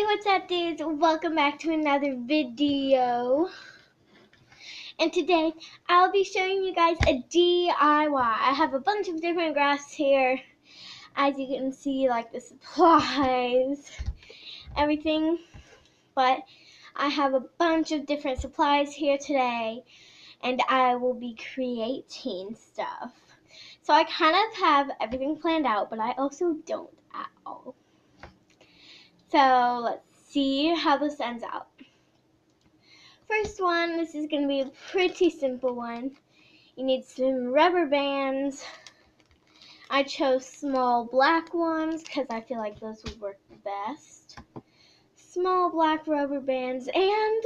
what's up, dudes? Welcome back to another video. And today I'll be showing you guys a DIY. I have a bunch of different crafts here. As you can see, like the supplies, everything. But I have a bunch of different supplies here today, and I will be creating stuff. So I kind of have everything planned out, but I also don't at all. So let's see how this ends out. First one, this is going to be a pretty simple one. You need some rubber bands. I chose small black ones because I feel like those would work the best. Small black rubber bands and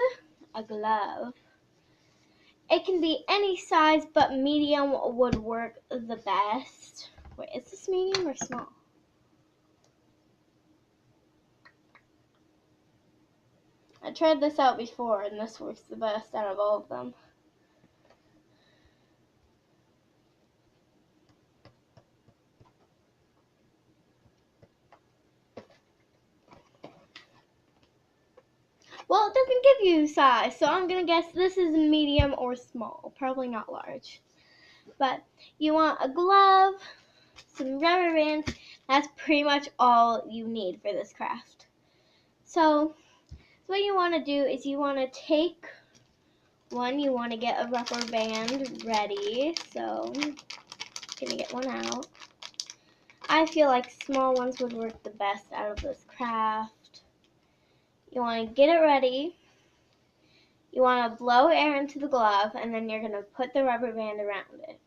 a glove. It can be any size, but medium would work the best. Wait, is this medium or small? I tried this out before, and this works the best out of all of them. Well, it doesn't give you size, so I'm going to guess this is medium or small. Probably not large. But you want a glove, some rubber bands. That's pretty much all you need for this craft. So what you want to do is you want to take one. You want to get a rubber band ready. So I'm going to get one out. I feel like small ones would work the best out of this craft. You want to get it ready. You want to blow air into the glove, and then you're going to put the rubber band around it.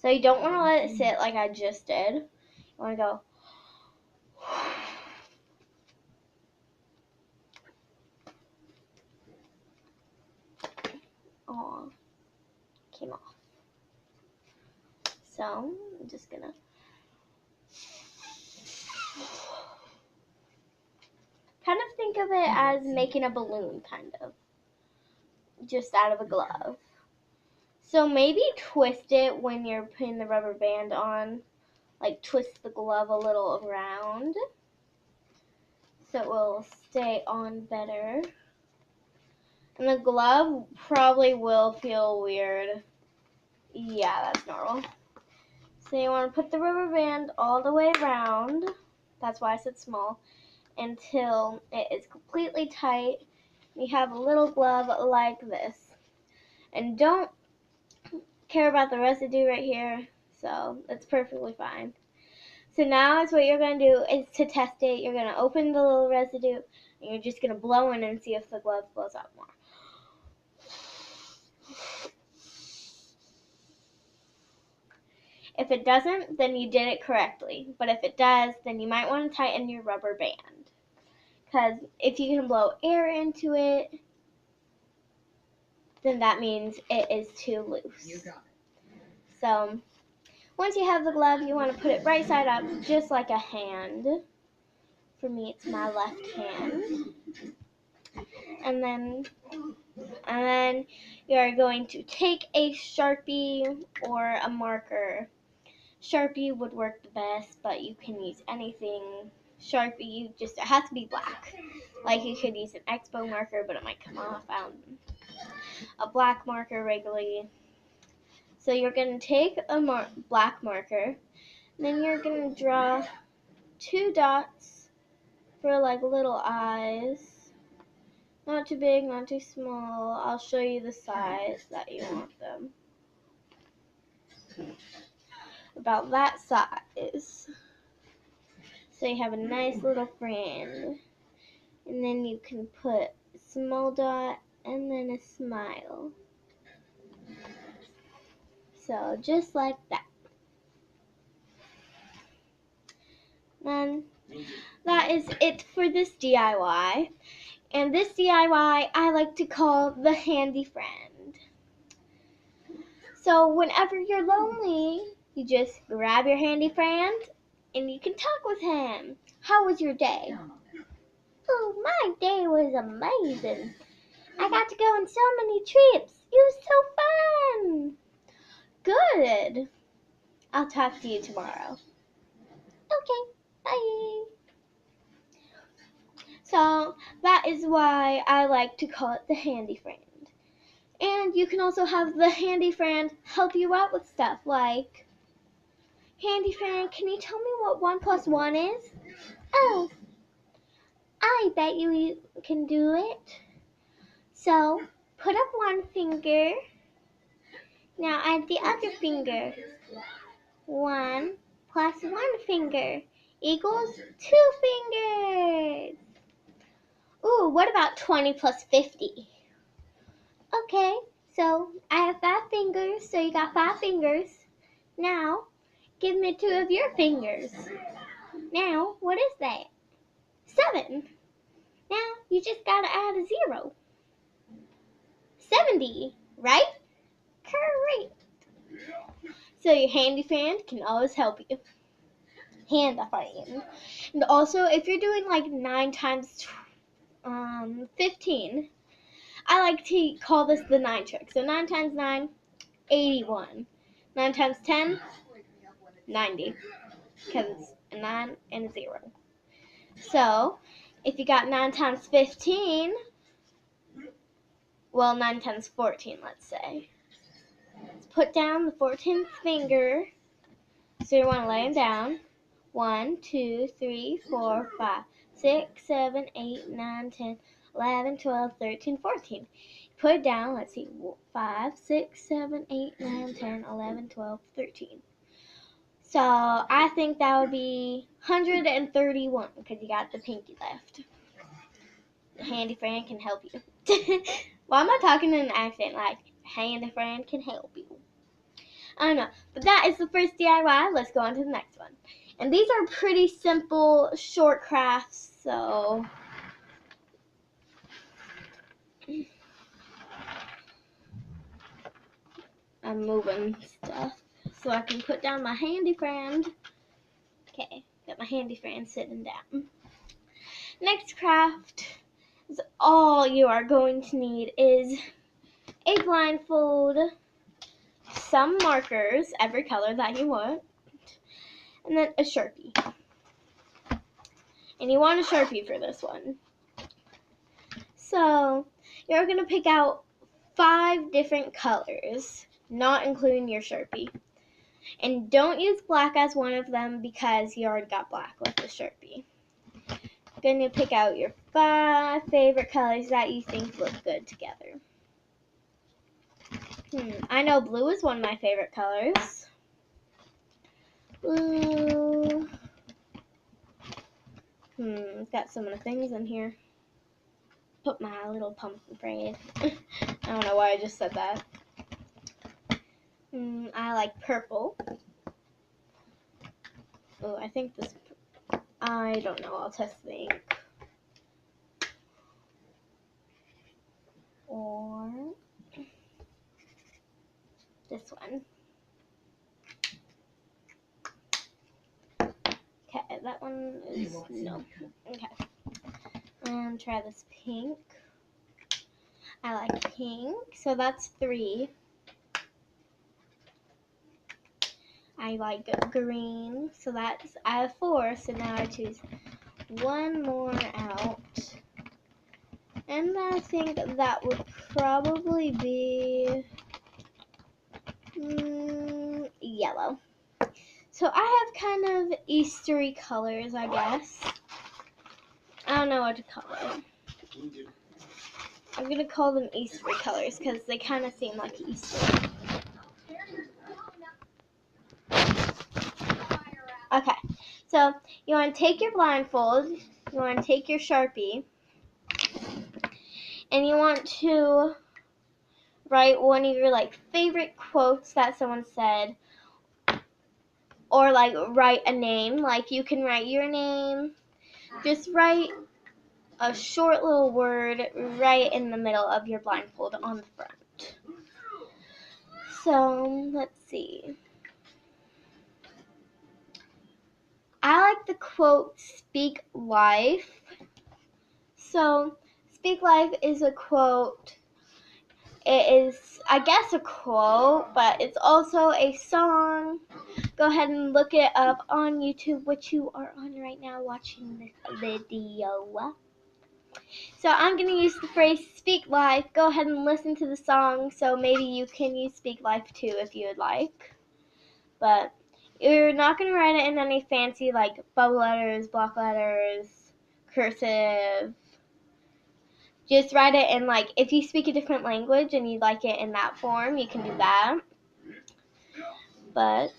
So you don't want to let it sit like I just did. You want to go. Oh, came off. So I'm just going to kind of think of it as making a balloon, kind of. Just out of a glove. So maybe twist it when you're putting the rubber band on. Like twist the glove a little around. So it will stay on better. And the glove probably will feel weird. Yeah, that's normal. So you want to put the rubber band all the way around. That's why I said small. Until it is completely tight. You have a little glove like this. And don't care about the residue right here. So that's perfectly fine. So now is what you're going to do is to test it. You're going to open the little residue. And you're just going to blow in and see if the glove blows out more. If it doesn't, then you did it correctly. But if it does, then you might want to tighten your rubber band. Because if you can blow air into it, then that means it is too loose. You got it. So once you have the glove, you want to put it right side up, just like a hand. For me, it's my left hand. And then you're going to take a Sharpie or a marker. Sharpie would work the best, but you can use anything. Sharpie, it has to be black. Like you could use an Expo marker, but it might come off. A black marker regularly. So you're going to take a black marker, and then you're going to draw 2 dots for like little eyes. Not too big, not too small. I'll show you the size that you want them. About that size. So you have a nice little friend. And then you can put a small dot and then a smile. So just like that. Then that is it for this DIY. And this DIY I like to call the handy friend. So whenever you're lonely, you just grab your handy friend and you can talk with him. How was your day? Oh, my day was amazing. I got to go on so many trips. It was so fun. Good. I'll talk to you tomorrow. Okay, bye. So that is why I like to call it the handy friend. And you can also have the handy friend help you out with stuff like, handy friend, can you tell me what 1 plus 1 is? Oh, I bet you can do it. So put up one finger. Now add the other finger. 1 plus 1 finger equals 2 fingers. Ooh, what about 20 plus 50? Okay, so I have 5 fingers, so you got 5 fingers. Now, give me 2 of your fingers. Now, what is that? 7. Now, you just gotta add a 0. 70, right? Correct. So your handy friend can always help you. Hand friend. And also, if you're doing like 9 times 15, I like to call this the 9 trick. So 9 times 9, 81. 9 times 10, 90. Because it's a 9 and a 0. So, if you got 9 times 15, well, 9 times 14, let's say. Let's put down the 14th finger. So you want to lay them down. 1, 2, 3, 4, 5, 6, 7, 8, 9, 10, 11, 12, 13, 14. Put it down. Let's see. 5, 6, 7, 8, 9, 10, 11, 12, 13. So I think that would be 131 because you got the pinky left. The handy friend can help you. Why am I talking in an accent like handy friend can help you? I don't know. But that is the first DIY. Let's go on to the next one. And these are pretty simple, short crafts, so I'm moving stuff so I can put down my handy friend. Okay, got my handy friend sitting down. Next craft is all you are going to need is a blindfold, some markers, every color that you want, and then a Sharpie. And you want a Sharpie for this one. So you're going to pick out 5 different colors, not including your Sharpie. And don't use black as one of them because you already got black with the Sharpie. You're going to pick out your 5 favorite colors that you think look good together. I know blue is one of my favorite colors. Blue. Got so many things in here. Put my little pumpkin braid. I don't know why I just said that. I like purple. Oh, I think this, I don't know, I'll test the ink. Or this one. Okay, that one is, no. Okay. Try this pink. I like pink, so that's 3. I like green, so that's, I have 4, so now I choose 1 more out. And I think that would probably be yellow. So I have kind of Eastery colors, I guess. I don't know what to call them. I'm going to call them Eastery colors because they kind of seem like Easter. Okay, so you want to take your blindfold, you want to take your Sharpie, and you want to write one of your favorite quotes that someone said, or write a name. Like you can write your name. Just write a short little word right in the middle of your blindfold on the front. So let's see. I like the quote "Speak Life." So "Speak Life" is a quote. It is, I guess, a quote, but it's also a song. Go ahead and look it up on YouTube, which you are on right now watching this video. So I'm going to use the phrase speak life. Go ahead and listen to the song, so maybe you can use speak life too if you would like. But you're not going to write it in any fancy like bubble letters, block letters, cursive. Just write it in, like, if you speak a different language and you like it in that form, you can do that. But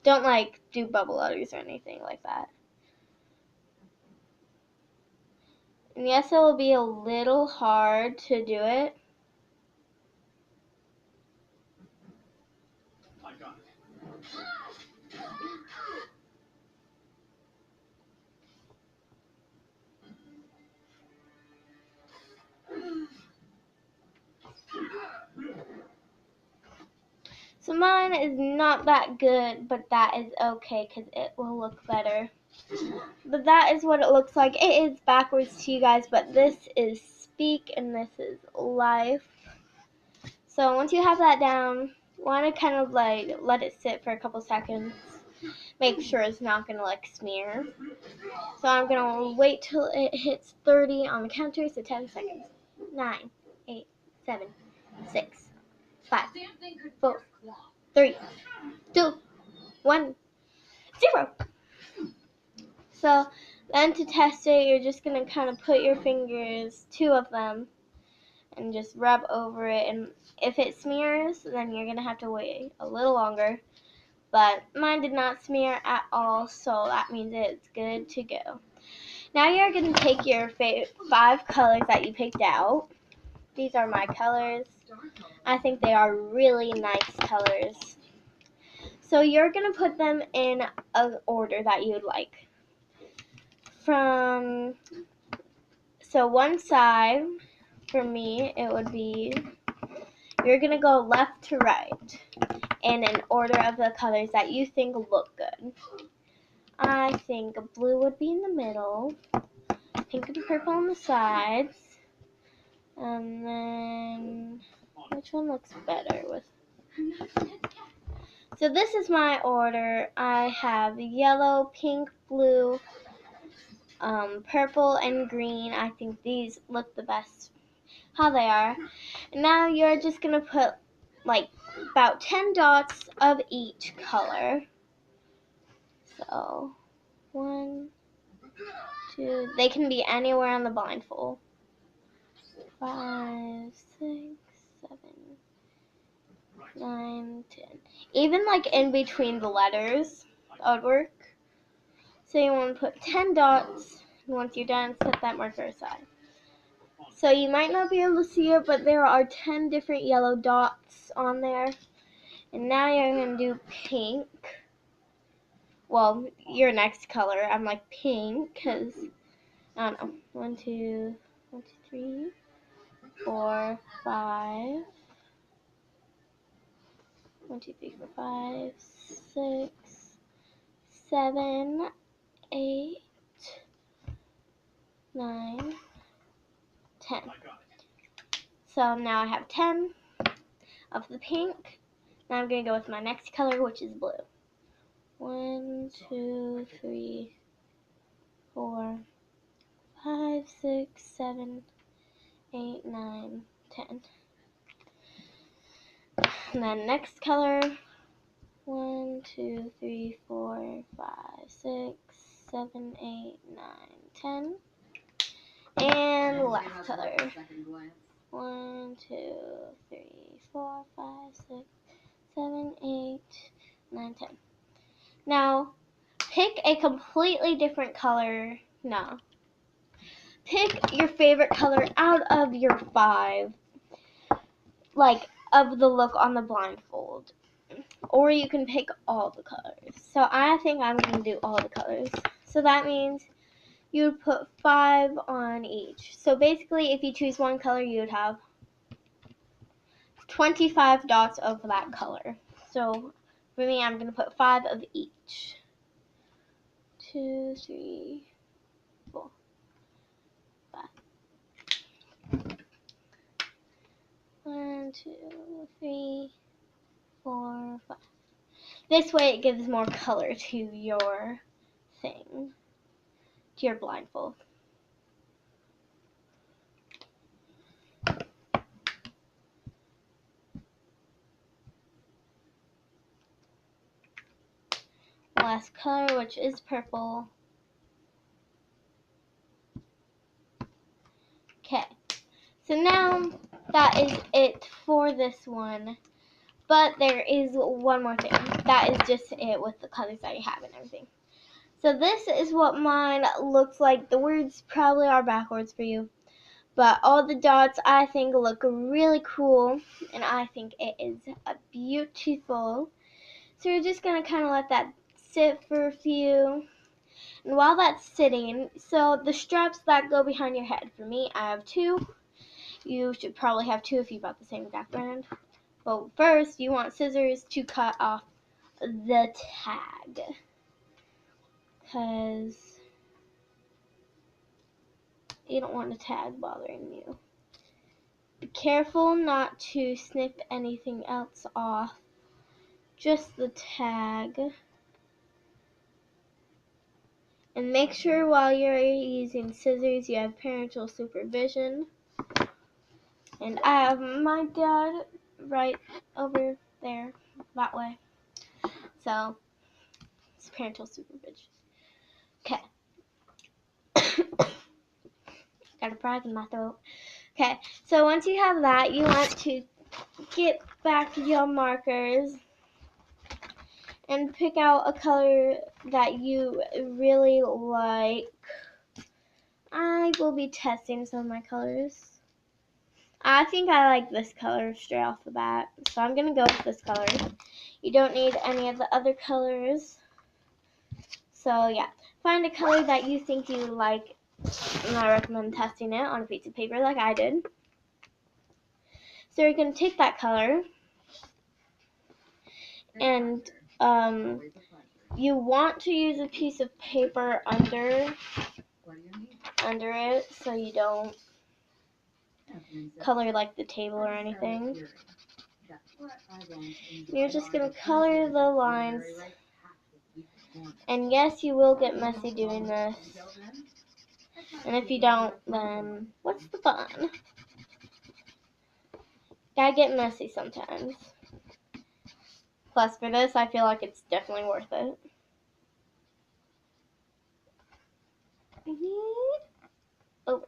don't, like, do bubble letters or anything like that. And yes, it will be a little hard to do it. So mine is not that good, but that is okay because it will look better. But that is what it looks like. It is backwards to you guys, but this is speak and this is life. So once you have that down, you want to kind of like let it sit for a couple seconds. Make sure it's not going to like smear. So I'm going to wait till it hits 30 on the counter, so 10 seconds. 9, 8, 7, 6, 5, 4, 3, 2, 1, 0. So then to test it, you're just going to kind of put your fingers, 2 of them, and just rub over it. And if it smears, then you're going to have to wait a little longer. But mine did not smear at all, so that means it's good to go. Now you're going to take your 5 colors that you picked out. These are my colors. I think they are really nice colors. So you're going to put them in an order that you would like. So one side, for me, it would be, you're going to go left to right in an order of the colors that you think look good. I think blue would be in the middle, pink and purple on the sides, and then which one looks better with? So this is my order. I have yellow, pink, blue, purple, and green. I think these look the best how they are. And now you're just going to put like about 10 dots of each color. So 1, 2, they can be anywhere on the blindfold. 5, 6, 7, 9, 10. Even like in between the letters, that would work. So you want to put 10 dots, and once you're done, set that marker aside. So you might not be able to see it, but there are 10 different yellow dots on there. And now you're going to do pink. Well, your next color, I'm like pink, because, I don't know, 1, 2, 3, 4, 5. 1, 2, 3, 4, 5, 6, 7, 8, 9, 10. So now I have 10 of the pink. Now I'm going to go with my next color, which is blue. 1, 2, 3, 4, 5, 6, 7, 8, 9, 10. And then next color. 1, 2, 3, 4, 5, 6, 7, 8, 9, 10. And last color. 1, 2, 3, 4, 5, 6, 7, 8, 9, 10. Now, pick a completely different color. No. Pick your favorite color out of your 5, like, of the look on the blindfold. Or you can pick all the colors. So I think I'm going to do all the colors. So that means you would put 5 on each. So basically, if you choose one color, you would have 25 dots of that color. So for me, I'm going to put 5 of each. 2, 3, 4, 5. 1, 1, 2, 3, 4, 5. This way it gives more color to your thing, to your blindfold. Last color, which is purple. Okay, so now that is it for this one. But there is one more thing. That is just it with the colors that you have and everything. So this is what mine looks like. The words probably are backwards for you. But all the dots I think look really cool. And I think it is beautiful. So you're just going to kind of let that sit for a few. And while that's sitting, so the straps that go behind your head. For me, I have 2. You should probably have 2 if you bought the same exact brand. But first, you want scissors to cut off the tag. Because you don't want the tag bothering you. Be careful not to snip anything else off. Just the tag. And make sure while you're using scissors you have parental supervision. And I have my dad right over there, that way. So, it's parental supervision. Okay. Got a frog in my throat. Okay, so once you have that, you want to get back your markers and pick out a color that you really like. I will be testing some of my colors. I think I like this color straight off the bat, so I'm going to go with this color. You don't need any of the other colors. So yeah, find a color that you think you like, and I recommend testing it on a piece of paper like I did. So you're going to take that color, and you want to use a piece of paper under it so you don't color like the table or anything. You're just going to color the lines. And yes, you will get messy doing this. And if you don't, then what's the fun? Gotta get messy sometimes. Plus, for this, I feel like it's definitely worth it. Over.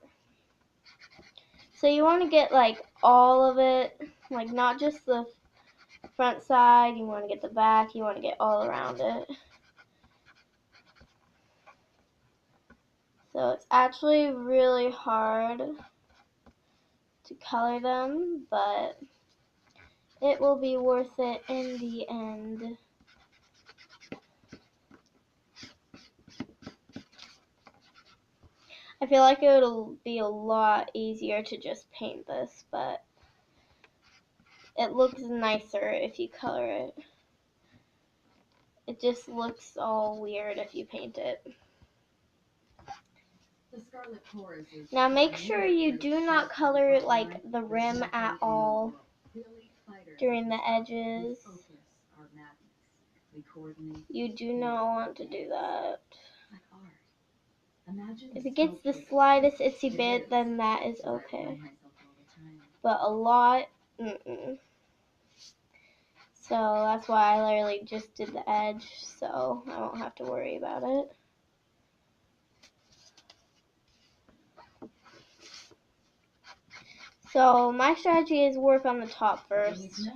So you want to get like all of it, like not just the front side, you want to get the back, you want to get all around it. So it's actually really hard to color them, but it will be worth it in the end. I feel like it would be a lot easier to just paint this, but it looks nicer if you color it. It just looks all weird if you paint it. Now make sure you do not color like the rim at all during the edges. You do not want to do that. If it gets the slightest itsy bit, then that is okay. But a lot, So that's why I literally just did the edge, so I won't have to worry about it. So my strategy is work on the top first.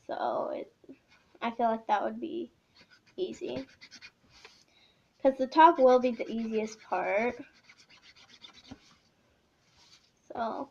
So I feel like that would be easy. Because the top will be the easiest part. So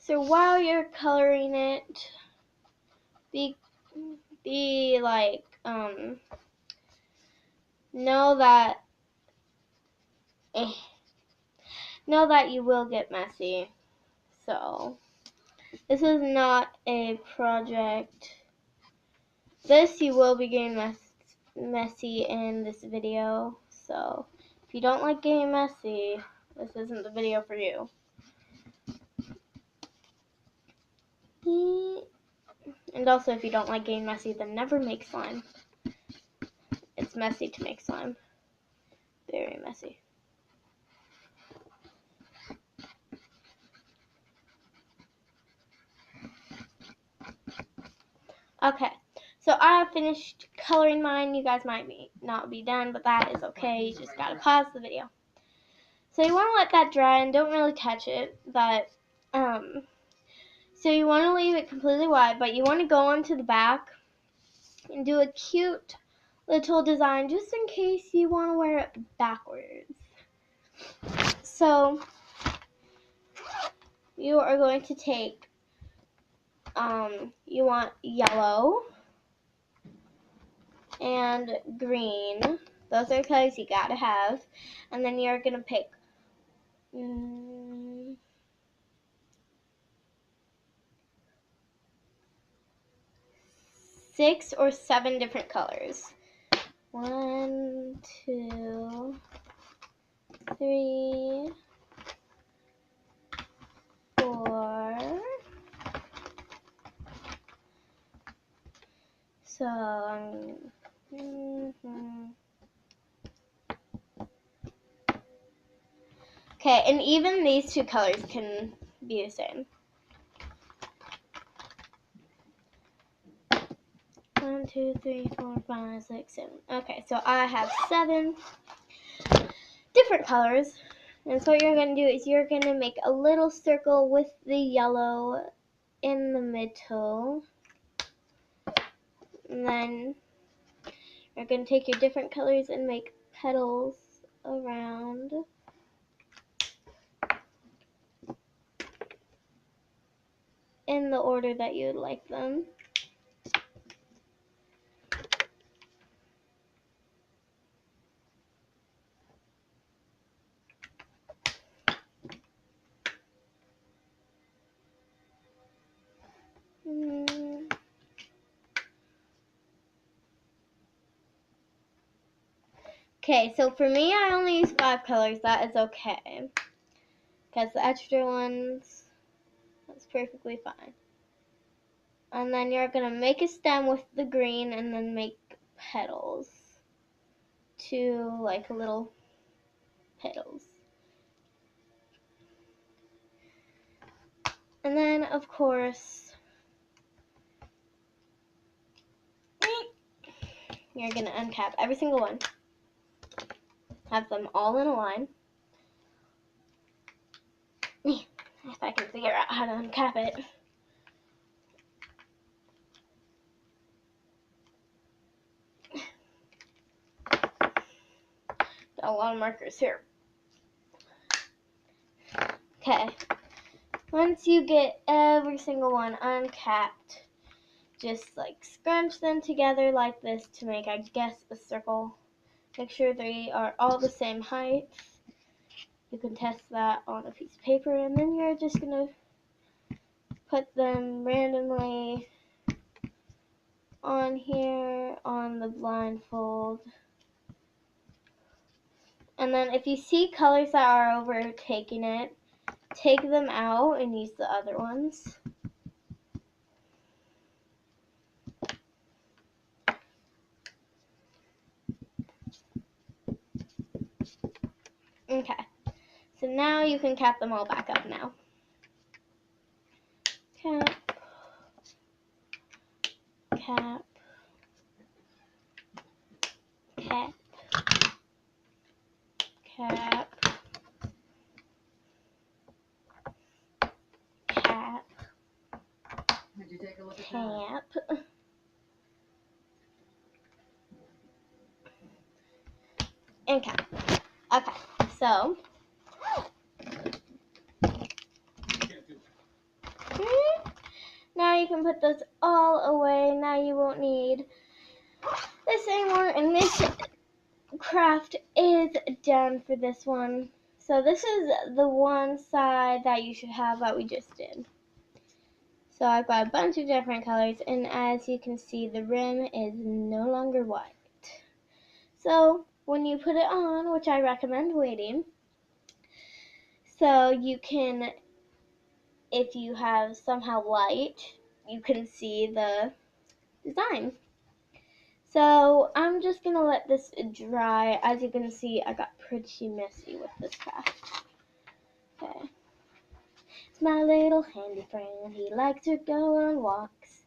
So while you're coloring it, be like, know that you will get messy. So this is not a project. This you will be getting messy in this video. So if you don't like getting messy, this isn't the video for you. And also, if you don't like getting messy, then never make slime. It's messy to make slime. Very messy. Okay, so I have finished coloring mine. You guys might not be done, but that is okay. You just gotta pause the video. So you want to let that dry and don't really touch it, but so you want to leave it completely white, but you want to go onto the back and do a cute little design just in case you want to wear it backwards. So you are going to take, you want yellow and green. Those are the colors you gotta have. And then you're gonna pick 6 or 7 different colors. 1, 2, 3, 4. So okay, and even these 2 colors can be the same. 1, 2, 3, 4, 5, 6, 7. Okay, so I have 7 different colors. And so what you're going to do is you're going to make a little circle with the yellow in the middle. And then you're going to take your different colors and make petals around. In the order that you would like them. Okay, so for me, I only use 5 colors. That is okay. Because the extra ones, that's perfectly fine. And then you're going to make a stem with the green and then make petals. 2 like little petals. And then, of course, you're going to uncap every single one. Have them all in a line. If I can figure out how to uncap it. Got a lot of markers here. Okay. Once you get every single one uncapped, just like scrunch them together like this to make, I guess, a circle. Make sure they are all the same height. You can test that on a piece of paper, and then you're just gonna put them randomly on here on the blindfold. And then if you see colors that are overtaking it, take them out and use the other ones. Okay, so now you can cap them all back up now. Cap, cap, cap, cap, cap, Did you take a look at cap. And cap. Okay, so you can put those all away. Now you won't need this anymore, and this craft is done for this one. So this is the one side that you should have that we just did. So I've got a bunch of different colors, and as you can see, the rim is no longer white. So when you put it on, which I recommend waiting, so you can, if you have somehow light, you can see the design. So I'm just going to let this dry. As you can see, I got pretty messy with this craft. Okay. It's my little handy friend. He likes to go on walks.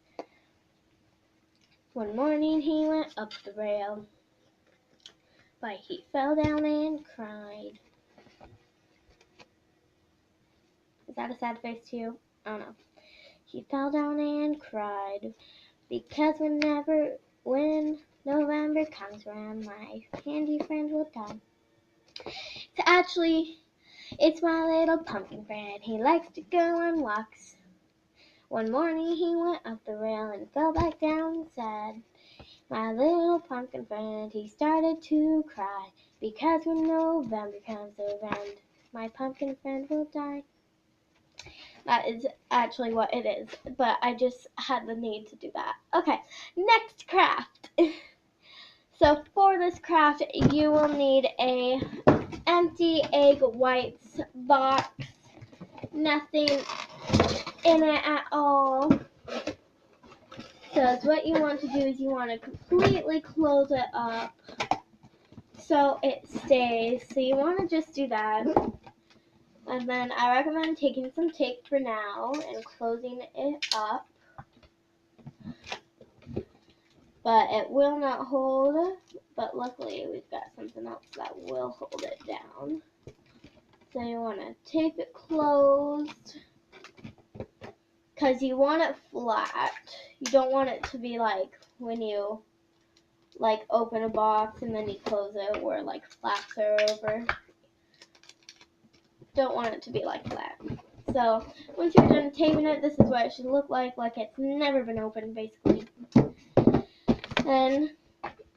One morning he went up the rail, but he fell down and cried. Is that a sad face to you? I don't know. He fell down and cried, because when November comes around, my handy friend will die. So it's my little pumpkin friend. He likes to go on walks. One morning he went up the rail and fell back down sad. My little pumpkin friend, he started to cry, because when November comes around, my pumpkin friend will die. That is actually what it is, but I just had the need to do that. Okay, next craft. So for this craft, you will need a empty egg whites box. Nothing in it at all. So what you want to do is you want to completely close it up so it stays. So you want to just do that. And then I recommend taking some tape for now and closing it up. But it will not hold. But luckily we've got something else that will hold it down. So you want to tape it closed. Because you want it flat. You don't want it to be like when you like open a box and then you close it where like flaps are over. Don't want it to be like that. So once you're done taping it, this is what it should look like it's never been opened basically. And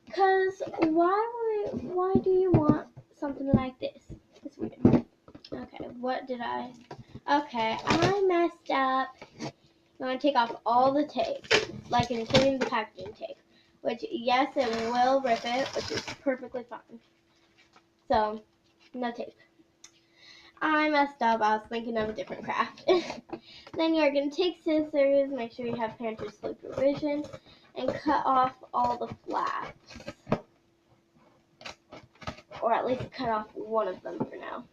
because why do you want something like this? It's weird. Okay, okay, I messed up. I'm going to take off all the tape, like including the packaging tape, which, yes, it will rip it, which is perfectly fine. So, no tape. I messed up. I was thinking of a different craft. Then you're going to take scissors, make sure you have parental supervision, and cut off all the flaps. Or at least cut off one of them for now,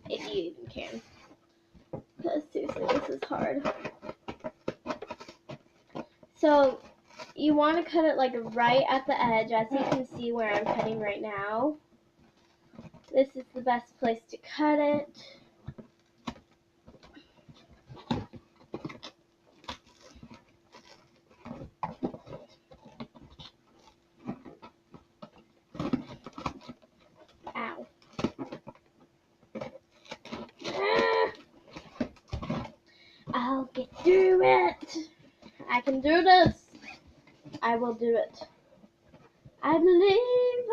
if you even can. Because seriously, this is hard. So you want to cut it like right at the edge, as you can see where I'm cutting right now. This is the best place to cut it. Ow. I'll get through it. I can do this. I will do it. I believe.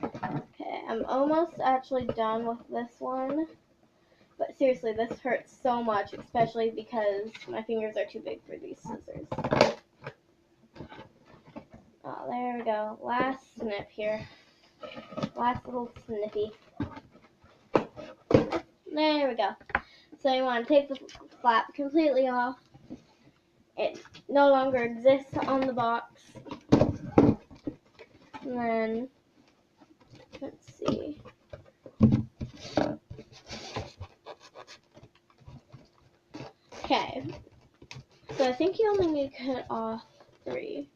Okay, I'm almost actually done with this one. But seriously, this hurts so much, especially because my fingers are too big for these scissors. Oh, there we go. Last snip here. Last little snippy. There we go. So you want to take the flap completely off. It no longer exists on the box. And then, let's see. Okay. So I think you only need to cut off 3.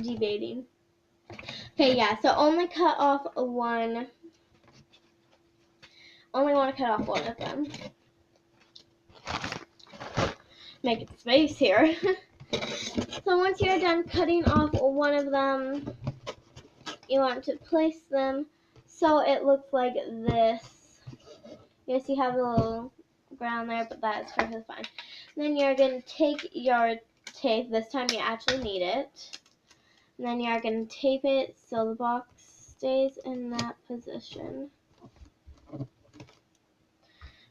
Debating. Okay, yeah, so only cut off one. Only want to cut off one of them. Making space here. So once you're done cutting off one of them, you want to place them so it looks like this. Yes, you have a little ground there, but that's perfectly fine. Then you're going to take your tape. This time you actually need it. And then you're going to tape it so the box stays in that position.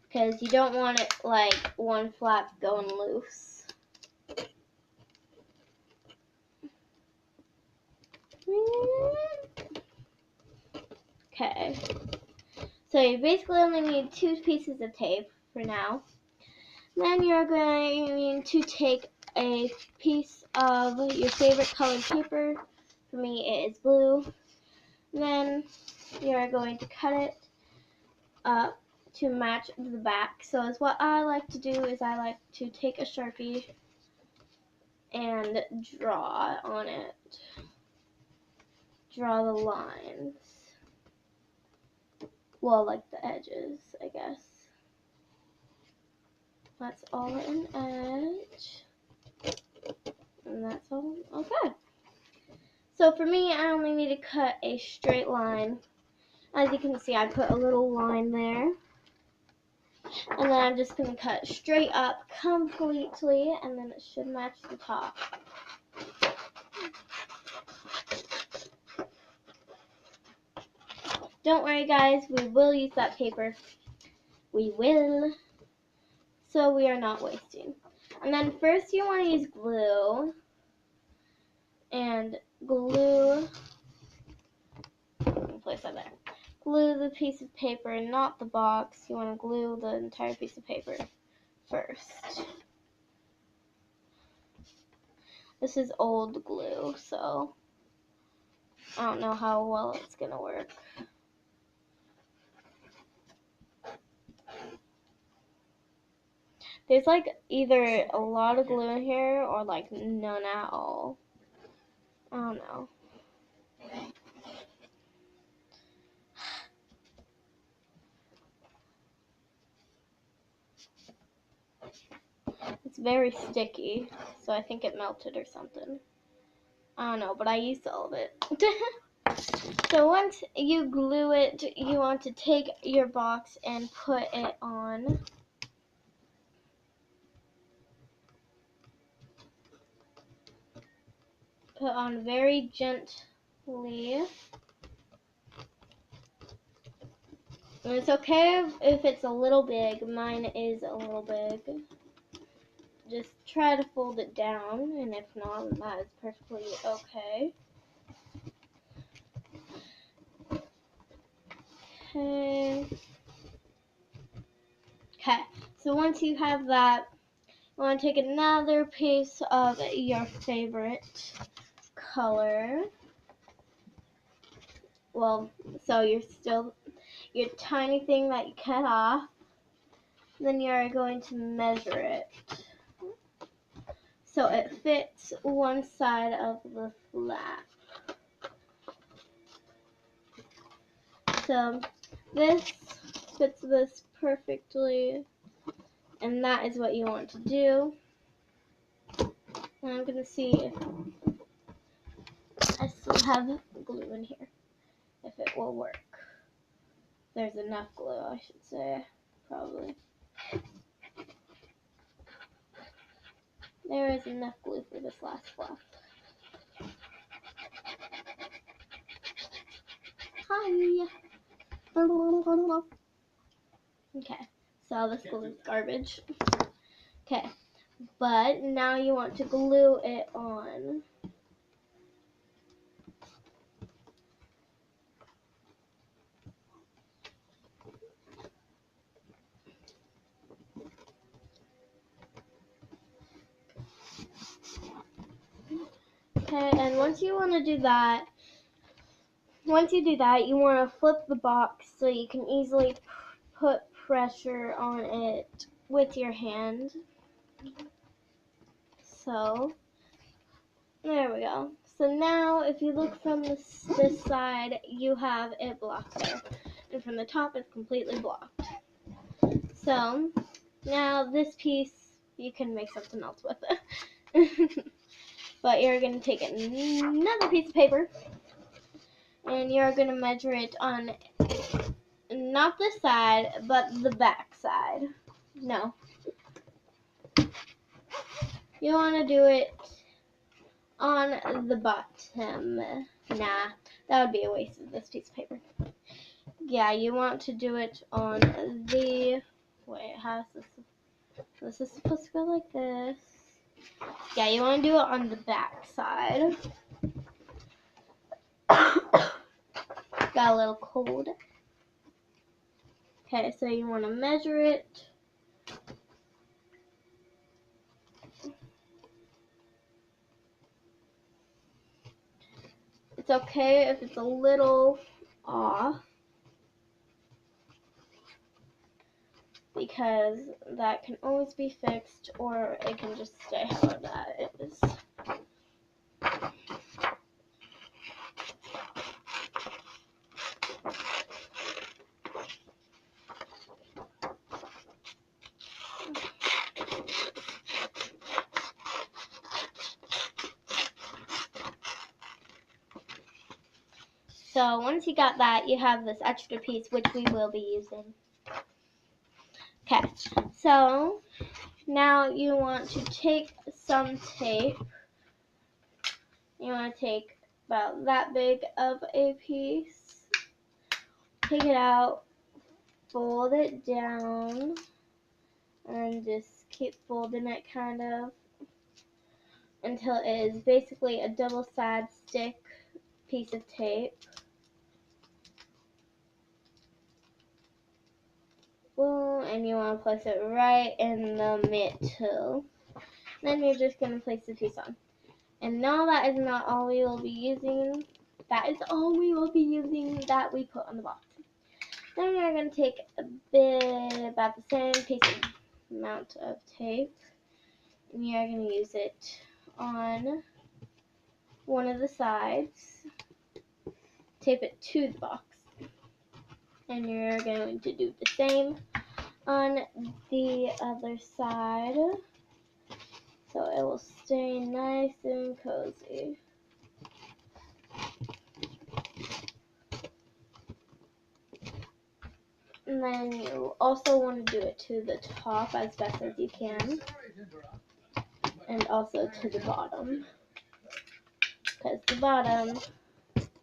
Because you don't want it like one flap going loose. Okay. So you basically only need 2 pieces of tape for now. Then you're going to take a piece of your favorite colored paper. For me it is blue. Then you're going to cut it up to match the back. So is what I like to do is I like to take a Sharpie and draw on it. Draw the lines. Well, like the edges, I guess. That's all an edge. And that's all okay. So for me, I only need to cut a straight line. As you can see, I put a little line there. And then I'm just going to cut straight up completely, and then it should match the top. Don't worry guys, we will use that paper. We will. So we are not wasting. And then first you want to use glue. And glue, place that there. Glue the piece of paper, not the box. You want to glue the entire piece of paper first. This is old glue, so I don't know how well it's going to work. There's like either a lot of glue in here or like none at all. I don't know. It's very sticky, so I think it melted or something. I don't know, but I used all of it. So once you glue it, you want to take your box and put it on. Put on very gently. And it's okay if it's a little big. Mine is a little big. Just try to fold it down, and if not, that is perfectly okay. Okay, so once you have that, you want to take another piece of your favorite color. Well, so your tiny thing that you cut off, then you're going to measure it. So it fits one side of the flap. So this fits this perfectly, and that is what you want to do. And I'm going to see if I still have glue in here, if it will work. There's enough glue, I should say, probably. There is enough glue for this last flap. Hi! Okay, so this glue is garbage. Okay, but now you want to glue it on. Okay, and once you do that, you want to flip the box so you can easily put pressure on it with your hand. So, there we go. So now, if you look from this side, you have it blocked there. And from the top, it's completely blocked. So, now this piece, you can make something else with it. But you're going to take another piece of paper. And you're going to measure it on not the side, but the back side. No. You want to do it on the bottom. Nah, that would be a waste of this piece of paper. Yeah, you want to do it on the... Wait, how's this? This is supposed to go like this. Yeah, you want to do it on the back side. Got a little cold. Okay, so you want to measure it. It's okay if it's a little off, because that can always be fixed, or it can just stay how that is. So once you got that, you have this extra piece, which we will be using. Okay, so now you want to take some tape. You want to take about that big of a piece. Take it out, fold it down, and just keep folding it kind of until it is basically a double-sided stick piece of tape. Boom, and you want to place it right in the middle. Then you're just going to place the piece on. And no, that is not all we will be using. That is all we will be using that we put on the box. Then you're going to take a bit, about the same amount of tape, and you're going to use it on one of the sides. Tape it to the box. And you're going to do the same on the other side, so it will stay nice and cozy. And then you also want to do it to the top as best as you can, and also to the bottom, because the bottom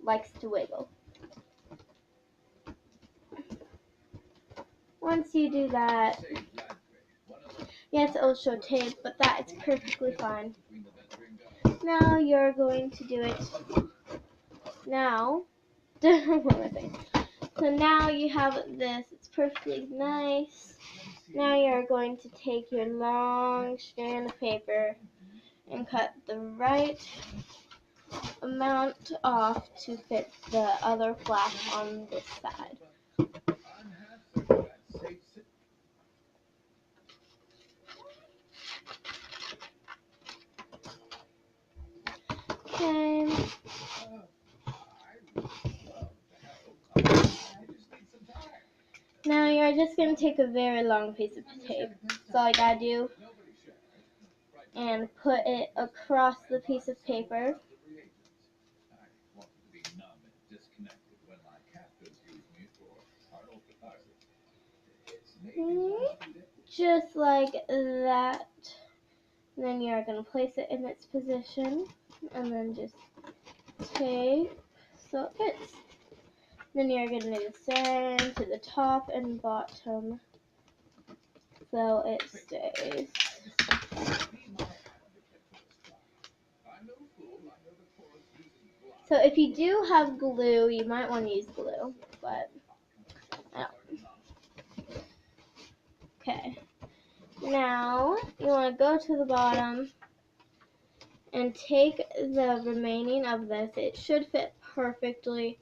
likes to wiggle. Once you do that, yes, it'll show tape, but that is perfectly fine. Now you're going to do it. Now, what am I saying? So now you have this. It's perfectly nice. Now you're going to take your long strand of paper and cut the right amount off to fit the other flap on this side. Okay. Now you're just going to take a very long piece of tape. That's all you gotta do. And put it across the piece of paper. Just like that. And then you're going to place it in its position. And then just tape so it fits. Then you're going to do the same to the top and bottom so it stays. So if you do have glue, you might want to use glue, but I don't. Okay. Now you want to go to the bottom and take the remaining of this. It should fit perfectly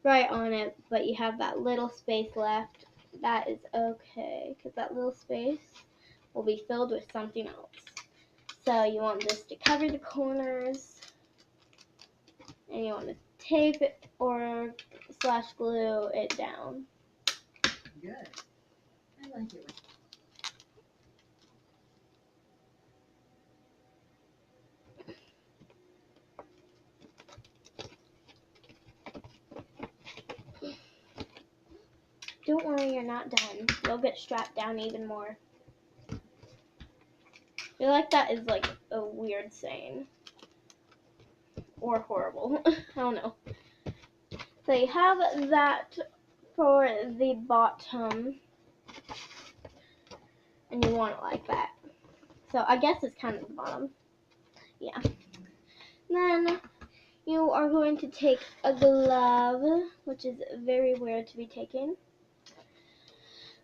right on it, but you have that little space left. That is okay, because that little space will be filled with something else. So you want this to cover the corners, and you want to tape it or / glue it down. Good. I like it. don't worry, you're not done. You'll get strapped down even more. I feel like that is like a weird saying. Or horrible. I don't know. So you have that for the bottom. And you want it like that. So I guess it's kind of the bottom. Yeah. Then you are going to take a glove, which is very weird to be taking.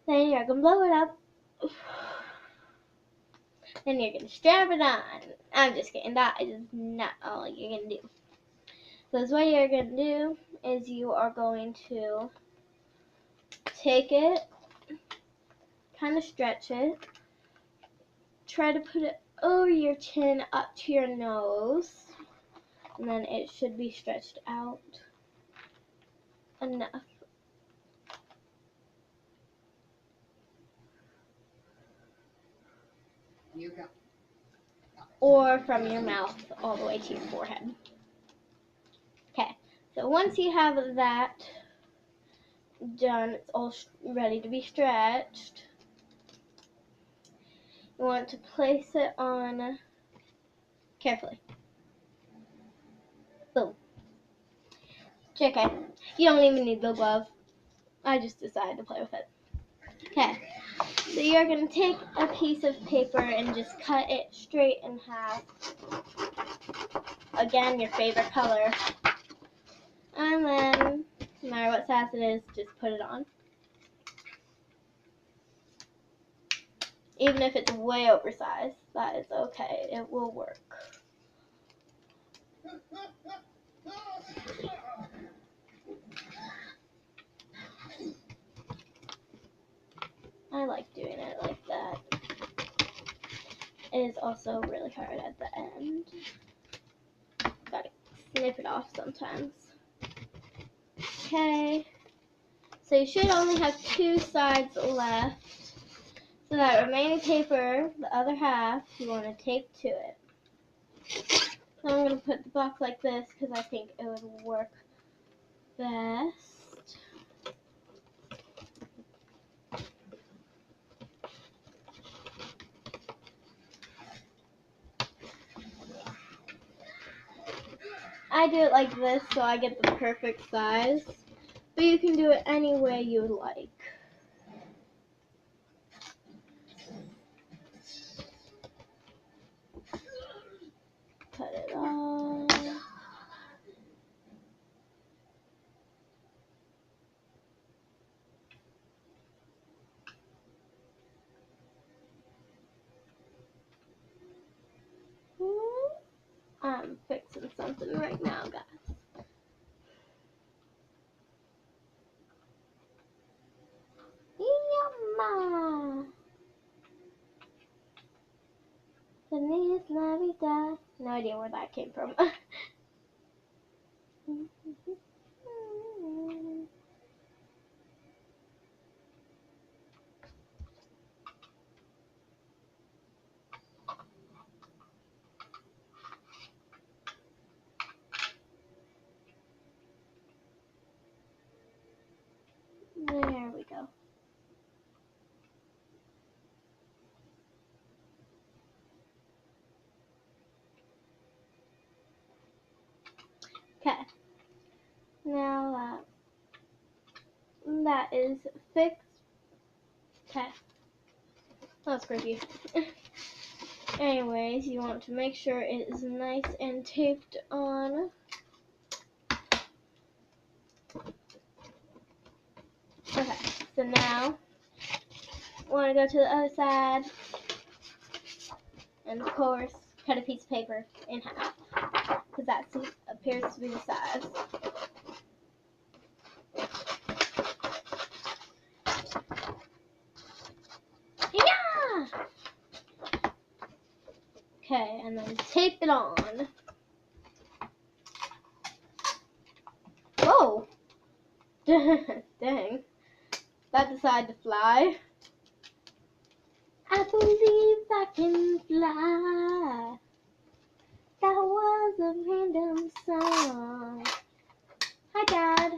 Then you're going to blow it up. Then you're going to strap it on. I'm just kidding. That is not all you're going to do. So what you're going to do is you are going to take it, kind of stretch it, try to put it over your chin up to your nose, and then it should be stretched out enough. You go. Or from your mouth all the way to your forehead. Okay, so once you have that done, it's all ready to be stretched. You want to place it on carefully. Boom. It's okay. You don't even need the glove. I just decided to play with it. Okay, so you're going to take a piece of paper and just cut it straight in half. Again, your favorite color. And then, no matter what size it is, just put it on. Even if it's way oversized, that is okay. It will work. I like doing it like that. It is also really hard at the end. Gotta snip it off sometimes. Okay. So you should only have 2 sides left. So that remaining paper, the other half, you want to tape to it. So I'm going to put the box like this because I think it would work best. I do it like this so I get the perfect size, but you can do it any way you would like. Cut it off. I'm fixing something right now, guys. Yumma! Feliz Navidad. No idea where that came from. There we go. Okay. Now that is fixed. Okay. That's creepy. Anyways, you want to make sure it is nice and taped on. Okay, so now want to go to the other side, and of course cut a piece of paper in half because that appears to be the size. Yeah. Okay, and then tape it on. Whoa! Dang, that decided to fly. I believe I can fly. That was a random song. Hi, Dad.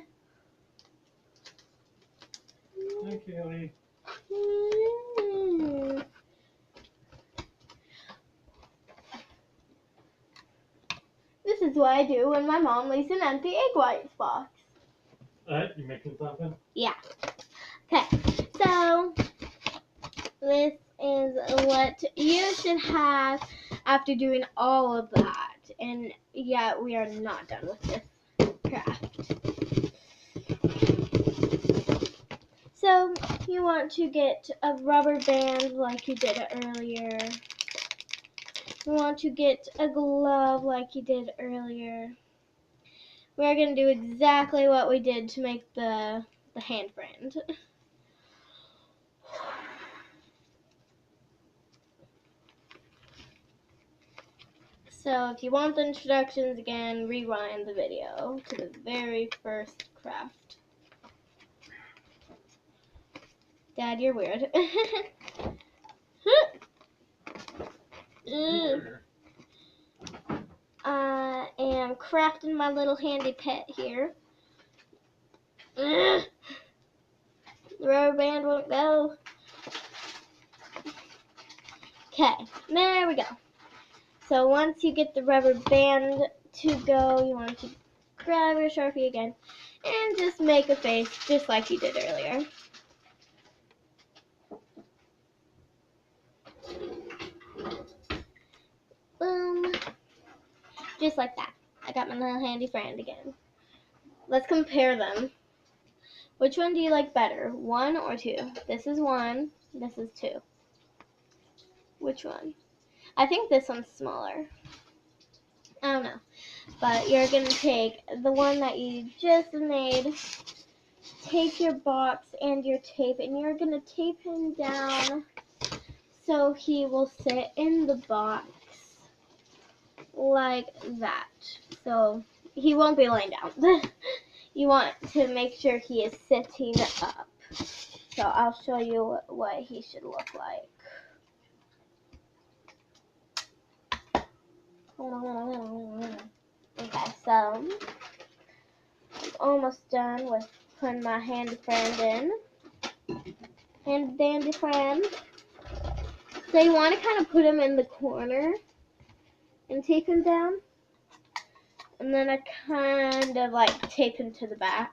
Kaylee. This is what I do when my mom leaves an empty egg whites box. You making something? Yeah. Okay, so this is what you should have after doing all of that. And yeah, we are not done with this craft. So you want to get a rubber band like you did earlier. You want to get a glove like you did earlier. We're going to do exactly what we did to make the hand friend. So if you want the instructions again, rewind the video to the very first craft. Dad, you're weird. I am crafting my little handy pet here. The rubber band won't go. Okay, there we go. So once you get the rubber band to go, you want to grab your Sharpie again and just make a face just like you did earlier. Boom. Just like that. I got my little handy friend again. Let's compare them. Which one do you like better? 1 or 2? This is 1. This is 2. Which one? I think this one's smaller. I don't know. But you're going to take the one that you just made. Take your box and your tape, and you're going to tape him down so he will sit in the box like that. So he won't be laying down. You want to make sure he is sitting up. So I'll show you what he should look like. Okay, so I'm almost done with putting my handy friend in. Handy dandy friend. So you want to kind of put him in the corner and tape him down. And then I kind of like tape him to the back.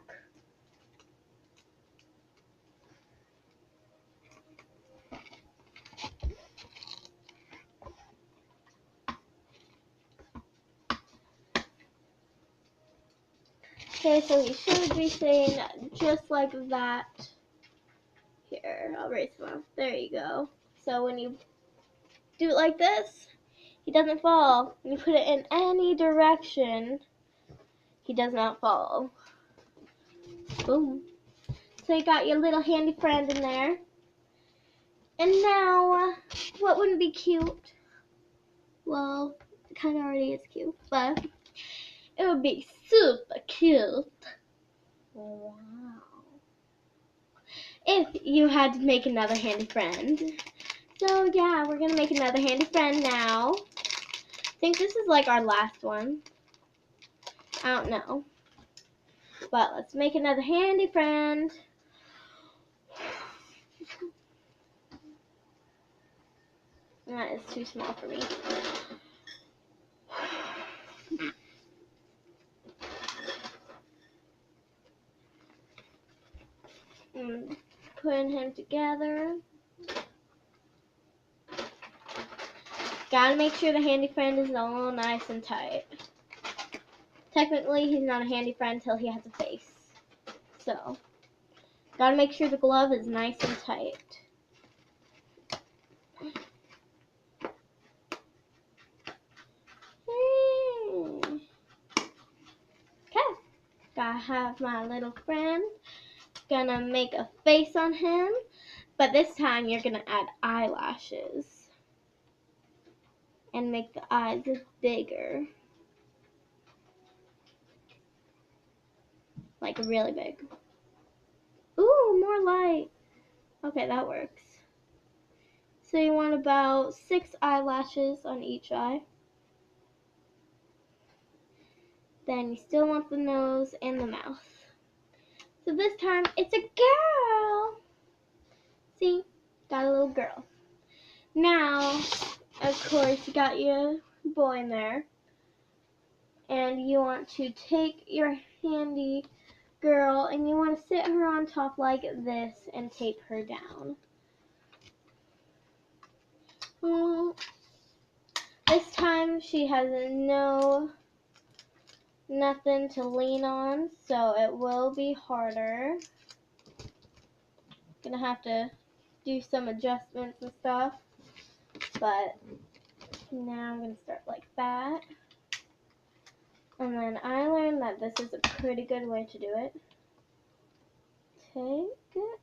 Okay, so he should be sitting just like that. Here, I'll erase him off. There you go. So when you do it like this, he doesn't fall. When you put it in any direction, he does not fall. Boom. So you got your little handy friend in there. And now, what wouldn't be cute? Well, it kind of already is cute, but it would be super cute. Wow. If you had to make another handy friend. So yeah, we're gonna make another handy friend now. I think this is like our last one. I don't know. But let's make another handy friend. That is too small for me. Putting him together. Gotta make sure the handy friend is all nice and tight. Technically, he's not a handy friend until he has a face. So, gotta make sure the glove is nice and tight. Okay, gotta have my little friend. Gonna make a face on him, but this time you're gonna add eyelashes and make the eyes bigger. Like really big. Ooh, more light. Okay, that works. So you want about 6 eyelashes on each eye. Then you still want the nose and the mouth. So this time it's a girl. See? Got a little girl. Now, of course, you got your boy in there. And you want to take your handy girl and you want to sit her on top like this and tape her down. This time she has nothing to lean on, so it will be harder. Gonna have to do some adjustments and stuff, but now I'm gonna start like that. And then I learned that this is a pretty good way to do it. Take it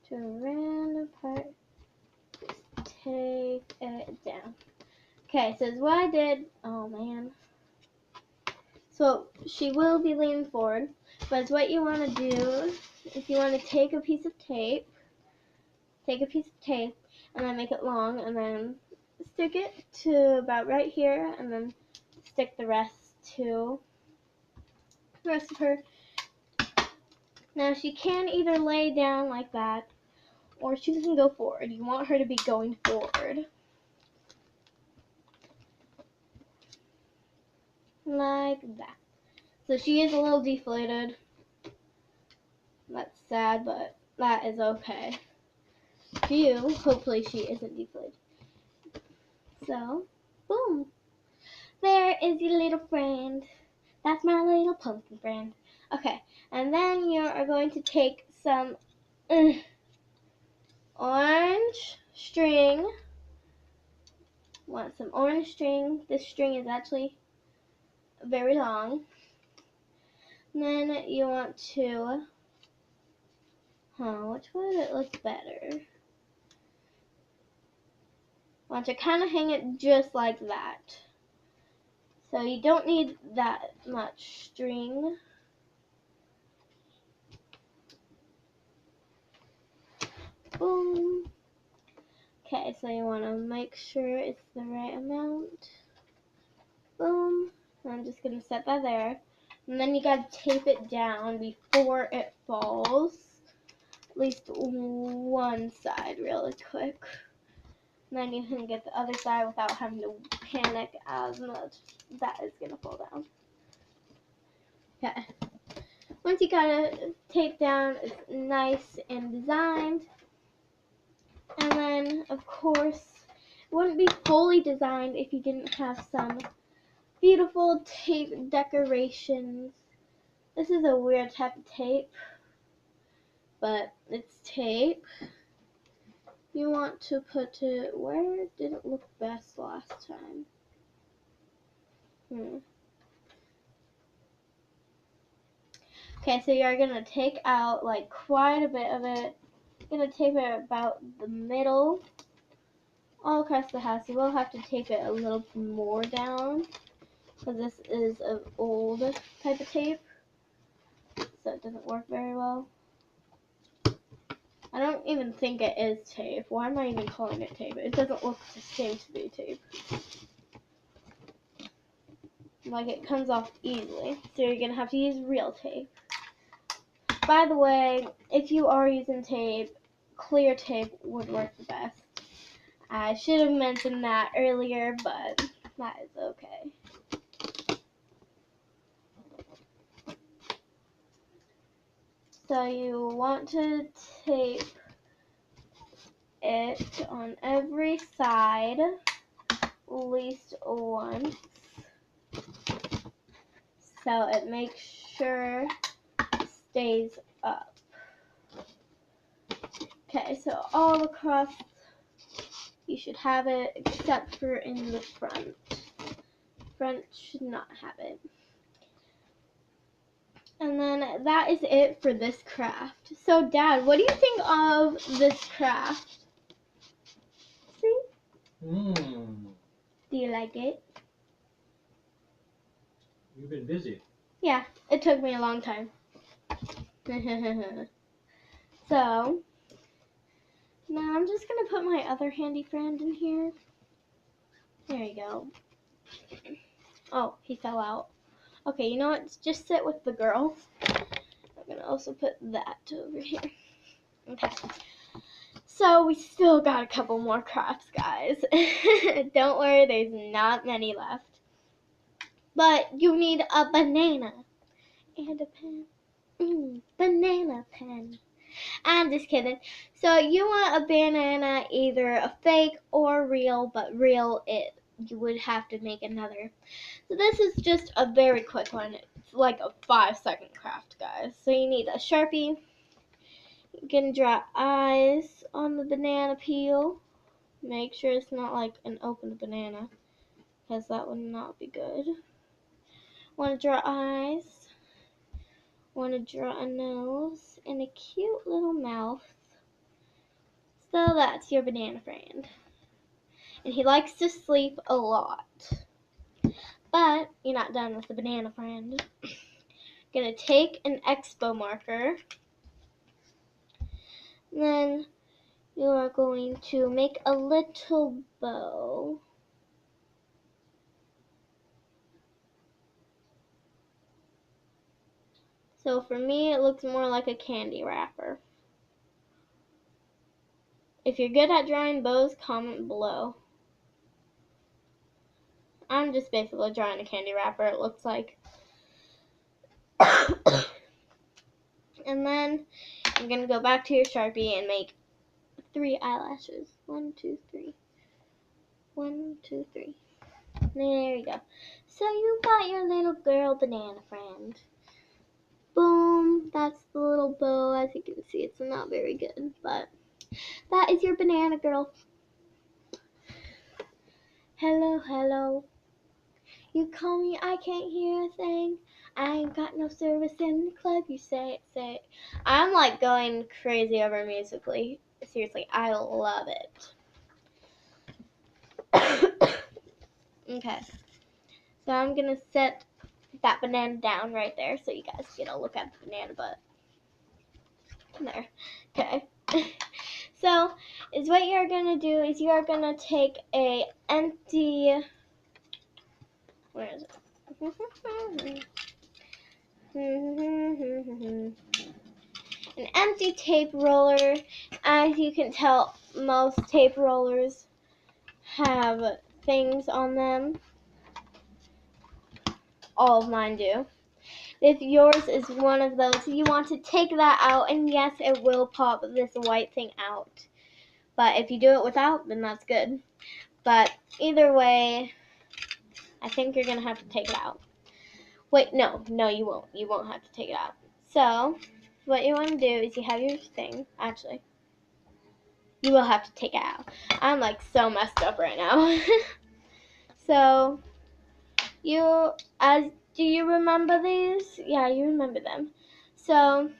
to a random part, just take it down. Okay, so what I did, oh man. So she will be leaning forward, but it's what you want to do is you want to take a piece of tape, and then make it long, and then stick it to about right here, and then stick the rest to the rest of her. Now she can either lay down like that, or she can go forward. You want her to be going forward. Like that. So she is a little deflated. That's sad, but that is okay. For you, hopefully she isn't deflated. So, boom. There is your little friend. That's my little pumpkin friend. Okay, and then you are going to take some orange string. Want some orange string. This string is actually very long. And then you want to, which one would it look better? Want to kind of hang it just like that. So you don't need that much string. Boom. Okay, so you want to make sure it's the right amount. Boom. And I'm just going to set that there. And then you got to tape it down before it falls. At least one side really quick. And then you can get the other side without having to panic as much. That is going to fall down. Okay. Once you got it taped down, it's nice and designed. And then, of course, it wouldn't be fully designed if you didn't have some beautiful tape decorations. This is a weird type of tape, but it's tape. You want to put it, where did it look best last time? Okay, so you're going to take out like quite a bit of it. You're going to tape it about the middle, all across the house. You will have to tape it a little more down, because this is an old type of tape, so it doesn't work very well. I don't even think it is tape. Why am I even calling it tape? It doesn't look the same to be tape. Like, it comes off easily, so you're going to have to use real tape. By the way, if you are using tape, clear tape would work the best. I should have mentioned that earlier, but that is okay. So you want to tape it on every side, at least once, so it makes sure it stays up. Okay, so all across you should have it, except for in the front. Front should not have it. And then that is it for this craft. So, Dad, what do you think of this craft? See? Do you like it? You've been busy. Yeah, it took me a long time. So, now I'm just going to put my other handy friend in here. There you go. Oh, he fell out. Okay, you know what? Just sit with the girl. I'm going to also put that over here. Okay. So we still got a couple more crafts, guys. Don't worry, there's not many left. But you need a banana and a pen. Banana pen. I'm just kidding. So you want a banana, either a fake or real, but real you would have to make another. So this is just a very quick one. It's like a 5-second craft, guys. So you need a Sharpie. You can draw eyes on the banana peel. Make sure it's not like an open banana, because that would not be good. Want to draw eyes. Want to draw a nose and a cute little mouth. So that's your banana friend. And he likes to sleep a lot. But you're not done with the banana friend. Gonna take an expo marker. Then you are going to make a little bow. So for me, it looks more like a candy wrapper. If you're good at drawing bows, comment below. I'm just basically drawing a candy wrapper, it looks like. And then I'm going to go back to your Sharpie and make 3 eyelashes. 1, 2, 3. 1, 2, 3. There you go. So you got your little girl banana friend. Boom. That's the little bow. As you can see, it's not very good, but that is your banana girl. Hello, hello. You call me, I can't hear a thing. I ain't got no service in the club. You say it, say it. I'm like going crazy over Musical.ly. Seriously, I love it. Okay. So I'm going to set that banana down right there so you guys get a look at the banana butt. There. Okay. So, is what you're going to do is you are going to take a empty, where is it? An empty tape roller. As you can tell, most tape rollers have things on them. All of mine do. If yours is one of those, you want to take that out, and yes, it will pop this white thing out. But if you do it without, then that's good. But either way, I think you're going to have to take it out. Wait, no, you won't. You won't have to take it out. So, what you want to do is you have your thing. Actually, you will have to take it out. I'm like so messed up right now. So, do you remember these? Yeah, you remember them. So,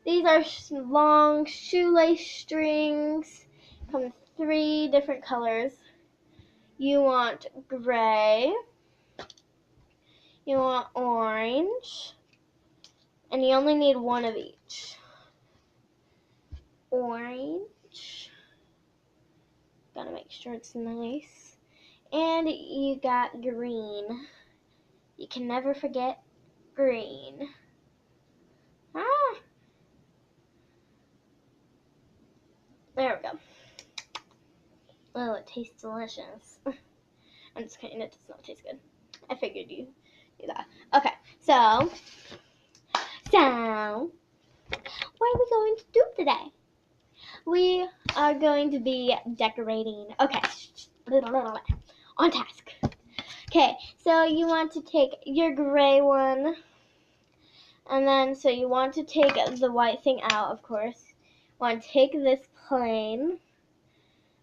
these are long shoelace strings. Come in 3 different colors. You want gray. You want orange. And you only need 1 of each. Orange. Gotta make sure it's nice. And you got green. You can never forget green. Ah! There we go. Oh, it tastes delicious. I'm just kidding, it does not taste good. I figured you do that. Okay, so what are we going to do today? We are going to be decorating. Okay, on task. Okay, so you want to take your gray one, and then so you want to take the white thing out, of course. Want to take this plain.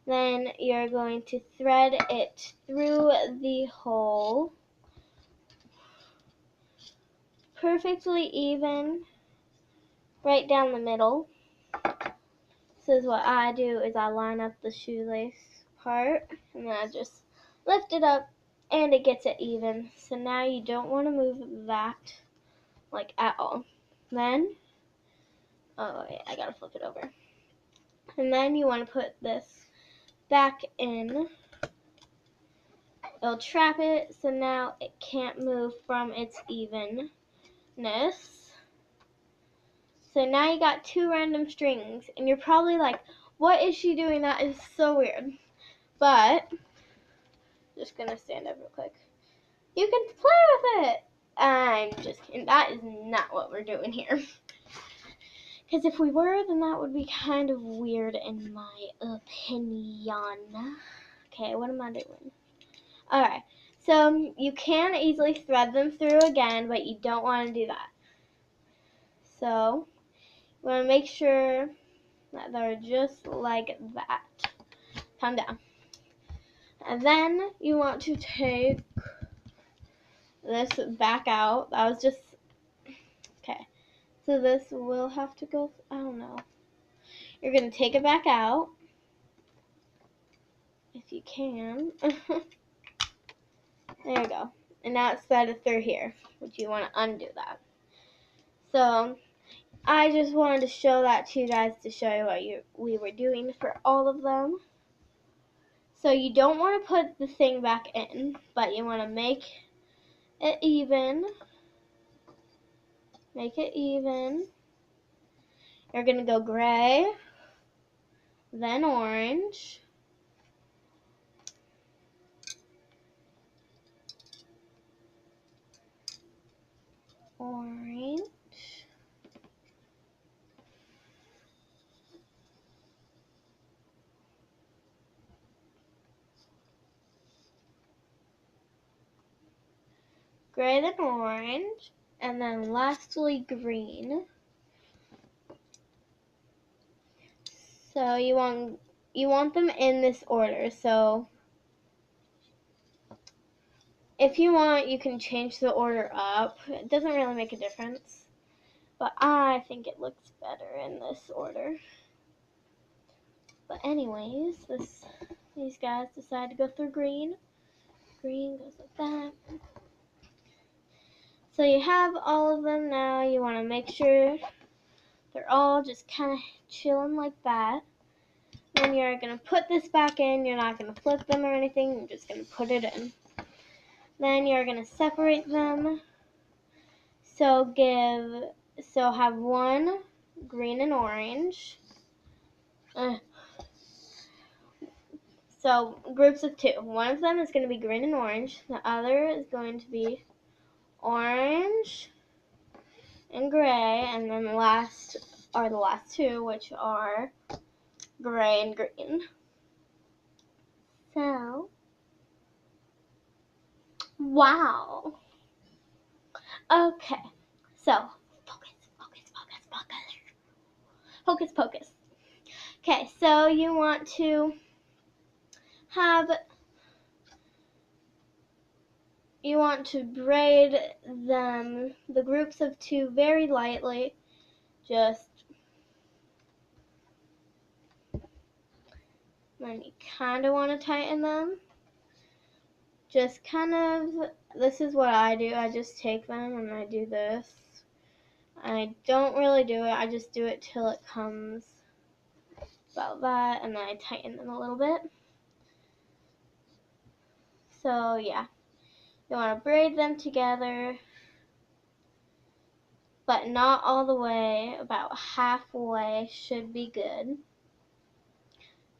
Then you're going to thread it through the hole. Perfectly even, right down the middle. This is what I do, is I line up the shoelace part, and then I just lift it up, and it gets it even. So now you don't want to move that, like, at all. Then, oh wait, I gotta flip it over. And then you want to put this back in. It'll trap it, so now it can't move from its evenness. So now you got 2 random strings, and you're probably like, what is she doing? That is so weird. But, just gonna stand up real quick. You can play with it! I'm just kidding. That is not what we're doing here. Because if we were, then that would be kind of weird in my opinion. Okay, what am I doing? Alright, so you can easily thread them through again, but you don't want to do that. So, you want to make sure that they're just like that. Calm down. And then you want to take this back out. That was just, okay. So this will have to go, I don't know. You're going to take it back out. If you can. There you go. And now it's threaded through here, which you want to undo that. So, I just wanted to show that to you guys to show you what we were doing for all of them. So you don't want to put the thing back in, but you want to make it even. Make it even. You're going to go gray, then orange, orange, gray, then orange, and then lastly green. So you want them in this order. So if you want, you can change the order up. It doesn't really make a difference, but I think it looks better in this order. But anyways, these guys decide to go through green. Green goes like that. So you have all of them now. You want to make sure they're all just kind of chilling like that. Then you're going to put this back in. You're not going to flip them or anything. You're just going to put it in. Then you're going to separate them. So have one green and orange. So groups of 2. One of them is going to be green and orange. The other is going to be orange and gray, and then the last 2, which are gray and green. So, wow. Okay, so focus, focus. Okay, so you want to braid them, the groups of 2, very lightly. Then you kind of want to tighten them. Just kind of, this is what I do. I just take them and I do this. I don't really do it. I just do it till it comes about that, and then I tighten them a little bit. So yeah, you want to braid them together, but not all the way. About halfway should be good.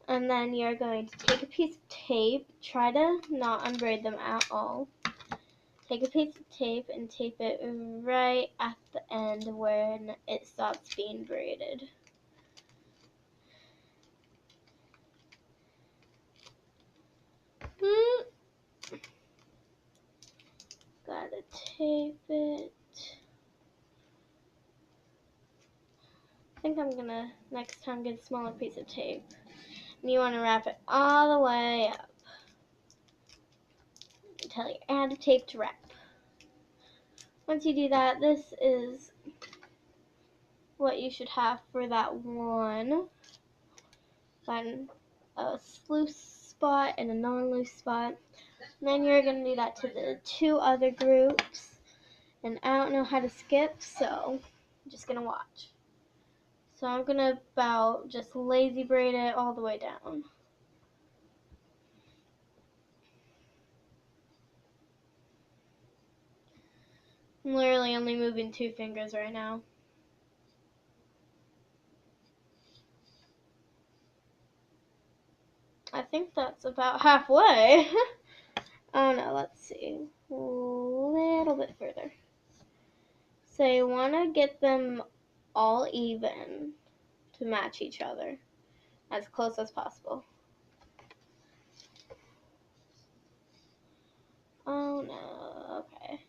And then you're going to take a piece of tape. Try to not unbraid them at all. Take a piece of tape and tape it right at the end when it stops being braided. Gotta tape it. I think I'm gonna next time get a smaller piece of tape. And you want to wrap it all the way up until you're out of tape to wrap. Once you do that, this is what you should have for that one. Find a loose spot and a non-loose spot. And then you're going to do that to the 2 other groups. And I don't know how to skip, so I'm just going to watch. So I'm going to about just lazy braid it all the way down. I'm literally only moving 2 fingers right now. I think that's about halfway. Oh no, let's see. A little bit further. So you want to get them all even to match each other as close as possible. Oh no, okay.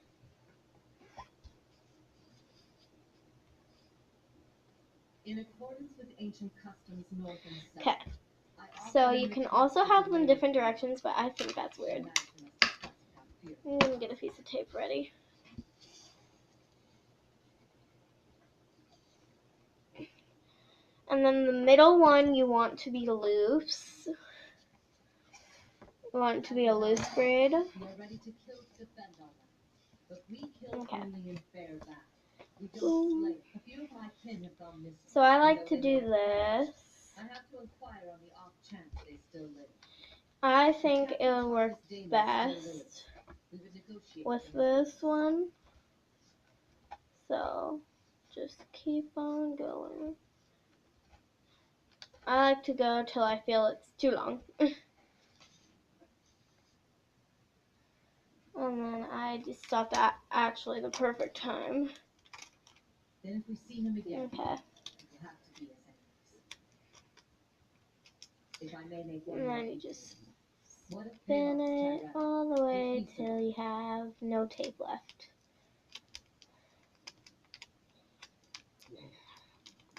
In accordance with ancient customs north and south. Okay. So you can also have them different directions, but I think that's weird. I'm gonna get a piece of tape ready. And then the middle one you want to be loose. You want it to be a loose braid. We are ready to kill to defend our land, but we kill Okay. only in fair battle. We don't Boom. slay. A few of my kin have gone missing. So I like and to though do they were this. I have to inquire on the off chance they still live. I think it'll work best We would negotiate with for his this one. So just keep on going. I like to go till I feel it's too long. And then I just stopped at actually the perfect time. Then if we see him again, Okay. it will have to be as enemies. If I may make one And more then you detail. just What if spin Pelops it Tyrannus all the way is till you have no tape left.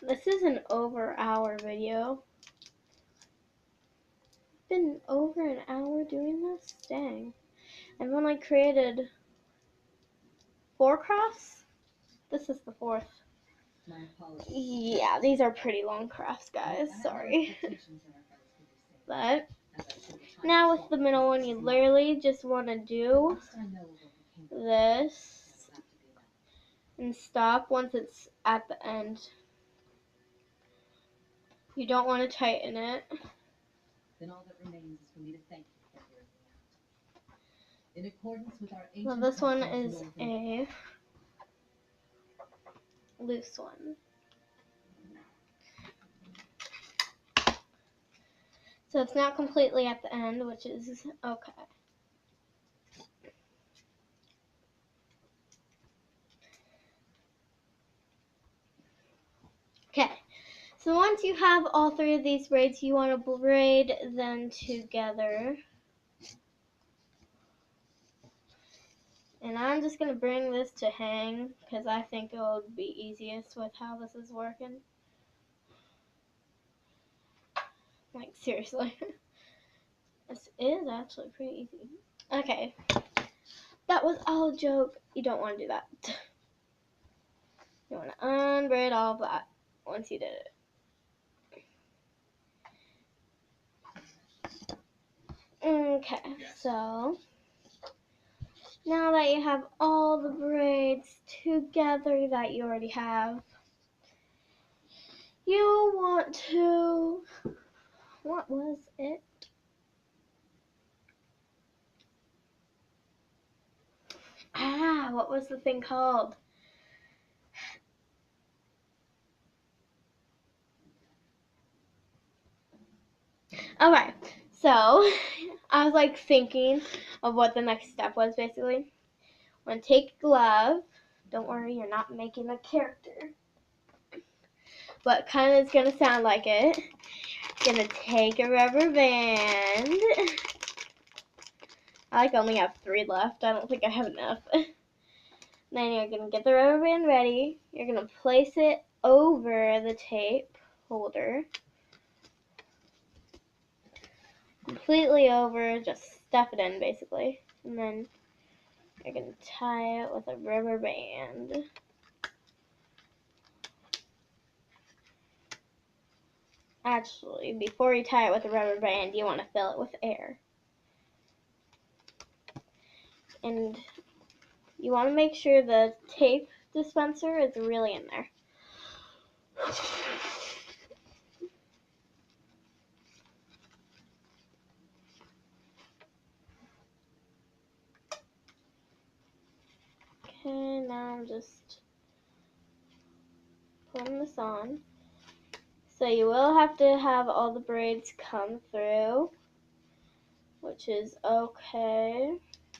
This is an over-hour video. Been over an hour doing this? Dang. I've only created 4 crafts? This is the 4th. My apologies. Yeah, these are pretty long crafts, guys. Sorry. But now with the middle one, you literally just want to do this and stop once it's at the end. You don't want to tighten it. Then all that remains is for me to thank you for hearing me out. In accordance with our So ancient this one customs, is north and a loose one. So it's not completely at the end, which is okay. Okay, so once you have all 3 of these braids, you want to braid them together. And I'm just going to bring this to hang because I think it would be easiest with how this is working. Like, seriously. This is actually pretty easy. Okay. That was all a joke. You don't want to do that. You want to unbraid all of that once you did it. Okay, so now that you have all the braids together that you already have, you want to, what was it? What was the thing called? Okay, so I was like thinking of what the next step was basically. I'm gonna take a glove. Don't worry, you're not making a character. But kind of it's gonna sound like it. Gonna take a rubber band. I only have 3 left. I don't think I have enough. Then you're gonna get the rubber band ready. You're gonna place it over the tape holder. Completely over, just stuff it in basically. And then you're gonna tie it with a rubber band. Actually, before you tie it with a rubber band, you want to fill it with air. And you want to make sure the tape dispenser is really in there. Okay, now I'm just putting this on. So you will have to have all the braids come through. which is okay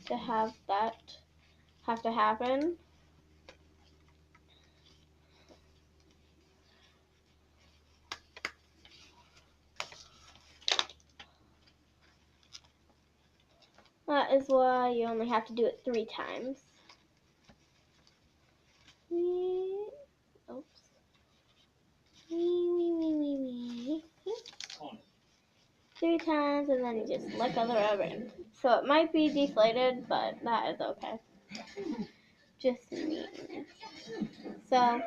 to have to happen. That is why you only have to do it 3 times. Oops. 3 times, and then you just let go of the rubber band. So it might be deflated, but that is okay. Just me. So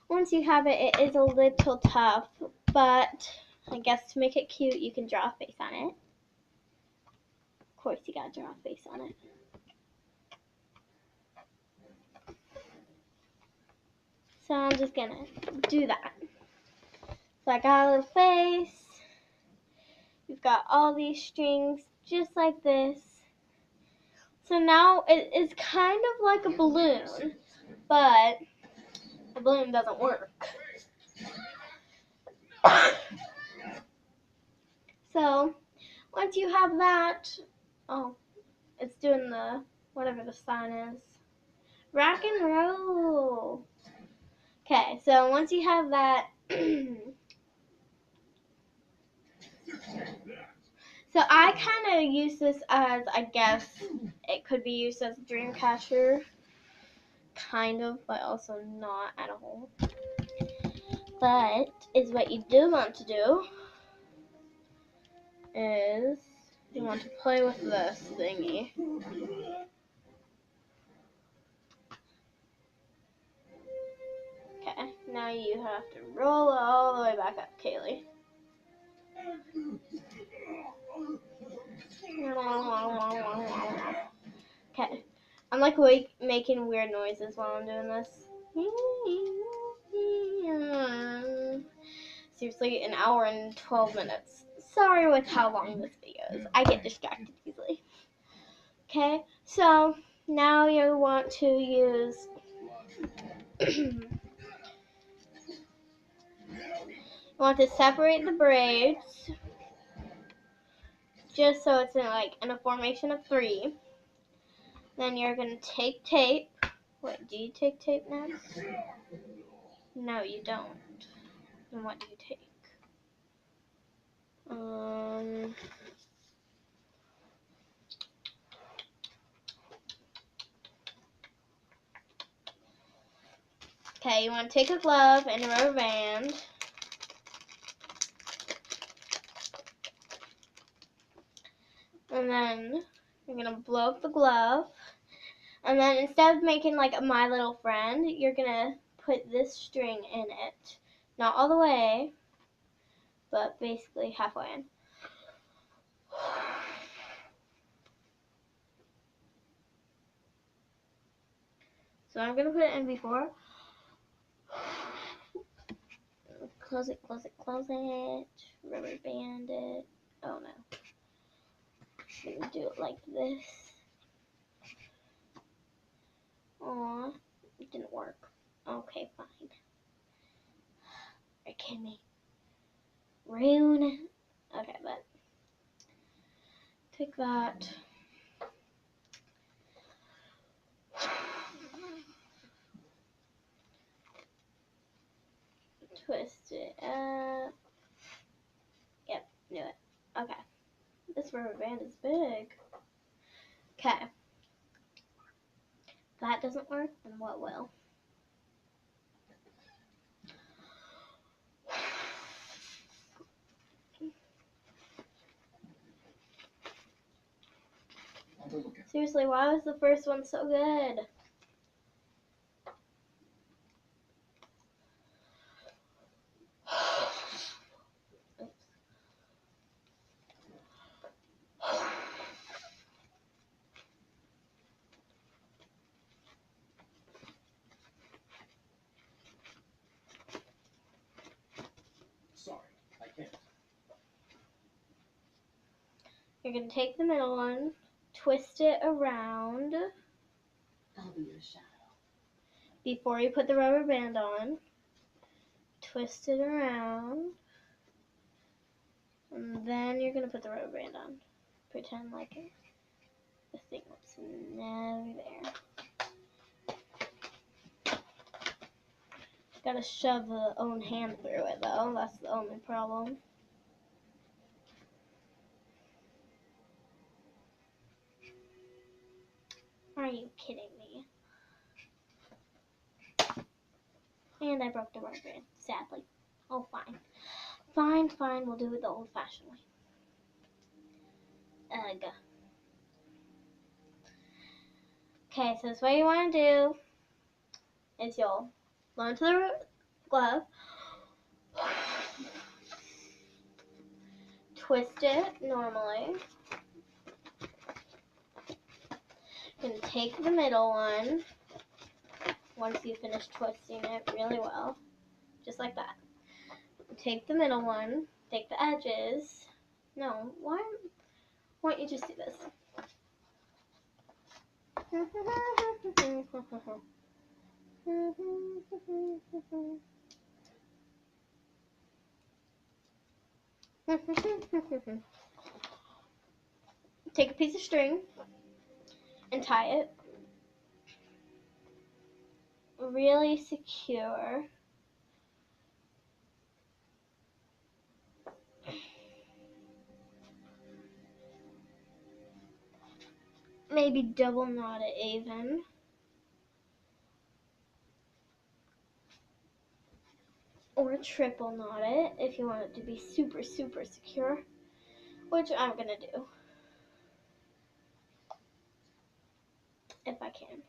once you have it, it is a little tough, but I guess to make it cute, you can draw a face on it. Of course, you gotta draw a face on it. So I'm just gonna do that. So I got a little face. You've got all these strings just like this. So now it is kind of like a balloon, but the balloon doesn't work. So once you have that, oh, it's doing the whatever the sign is. Rock and roll. Okay, so once you have that, so I kind of use this as, I guess, it could be used as a dream catcher, kind of, but also not at all. But is what you do want to do is you want to play with this thingy. Okay, now you have to roll it all the way back up, Kaylee. Okay, I'm like making weird noises while I'm doing this. Seriously, an hour and 12 minutes. Sorry with how long this video is. I get distracted easily. Okay, so now you want to use you want to separate the braids just so it's in a formation of 3. Then you're gonna take tape. Wait, do you take tape next? No, you don't. Then what do you take? Okay, you want to take a glove and a rubber band. And then you're going to blow up the glove. And then instead of making like a My Little Friend, you're going to put this string in it. Not all the way, but basically halfway in. So I'm going to put it in before. Close it, close it, close it. Rubber band it. Oh no. I'm going to do it like this. Aw, it didn't work. Okay, fine. Are you kidding me? Rune. Okay, but take that. Twist it up. Yep, knew it. Okay. This rubber band is big. Okay. If that doesn't work, then what will? Seriously, why was the first one so good? Sorry, I can't. You're going to take the middle one, twist it around I'll be your shadow. before you put the rubber band on. Twist it around. And then you're going to put the rubber band on. pretend like a thing that's never there. Gotta shove the own hand through it though, that's the only problem. Are you kidding me? And I broke the rubber band, sadly. Oh, fine. Fine, we'll do it the old-fashioned way. Ugh. Okay, so this what you want to do is you'll blow into the glove, twist it normally, and take the middle one once you finish twisting it really well, just like that. Take the middle one, take the edges. No, why don't you just do this? Take a piece of string and tie it really secure. Maybe double knot it even. Or triple knot it if you want it to be super, super secure, which I'm gonna do if I can.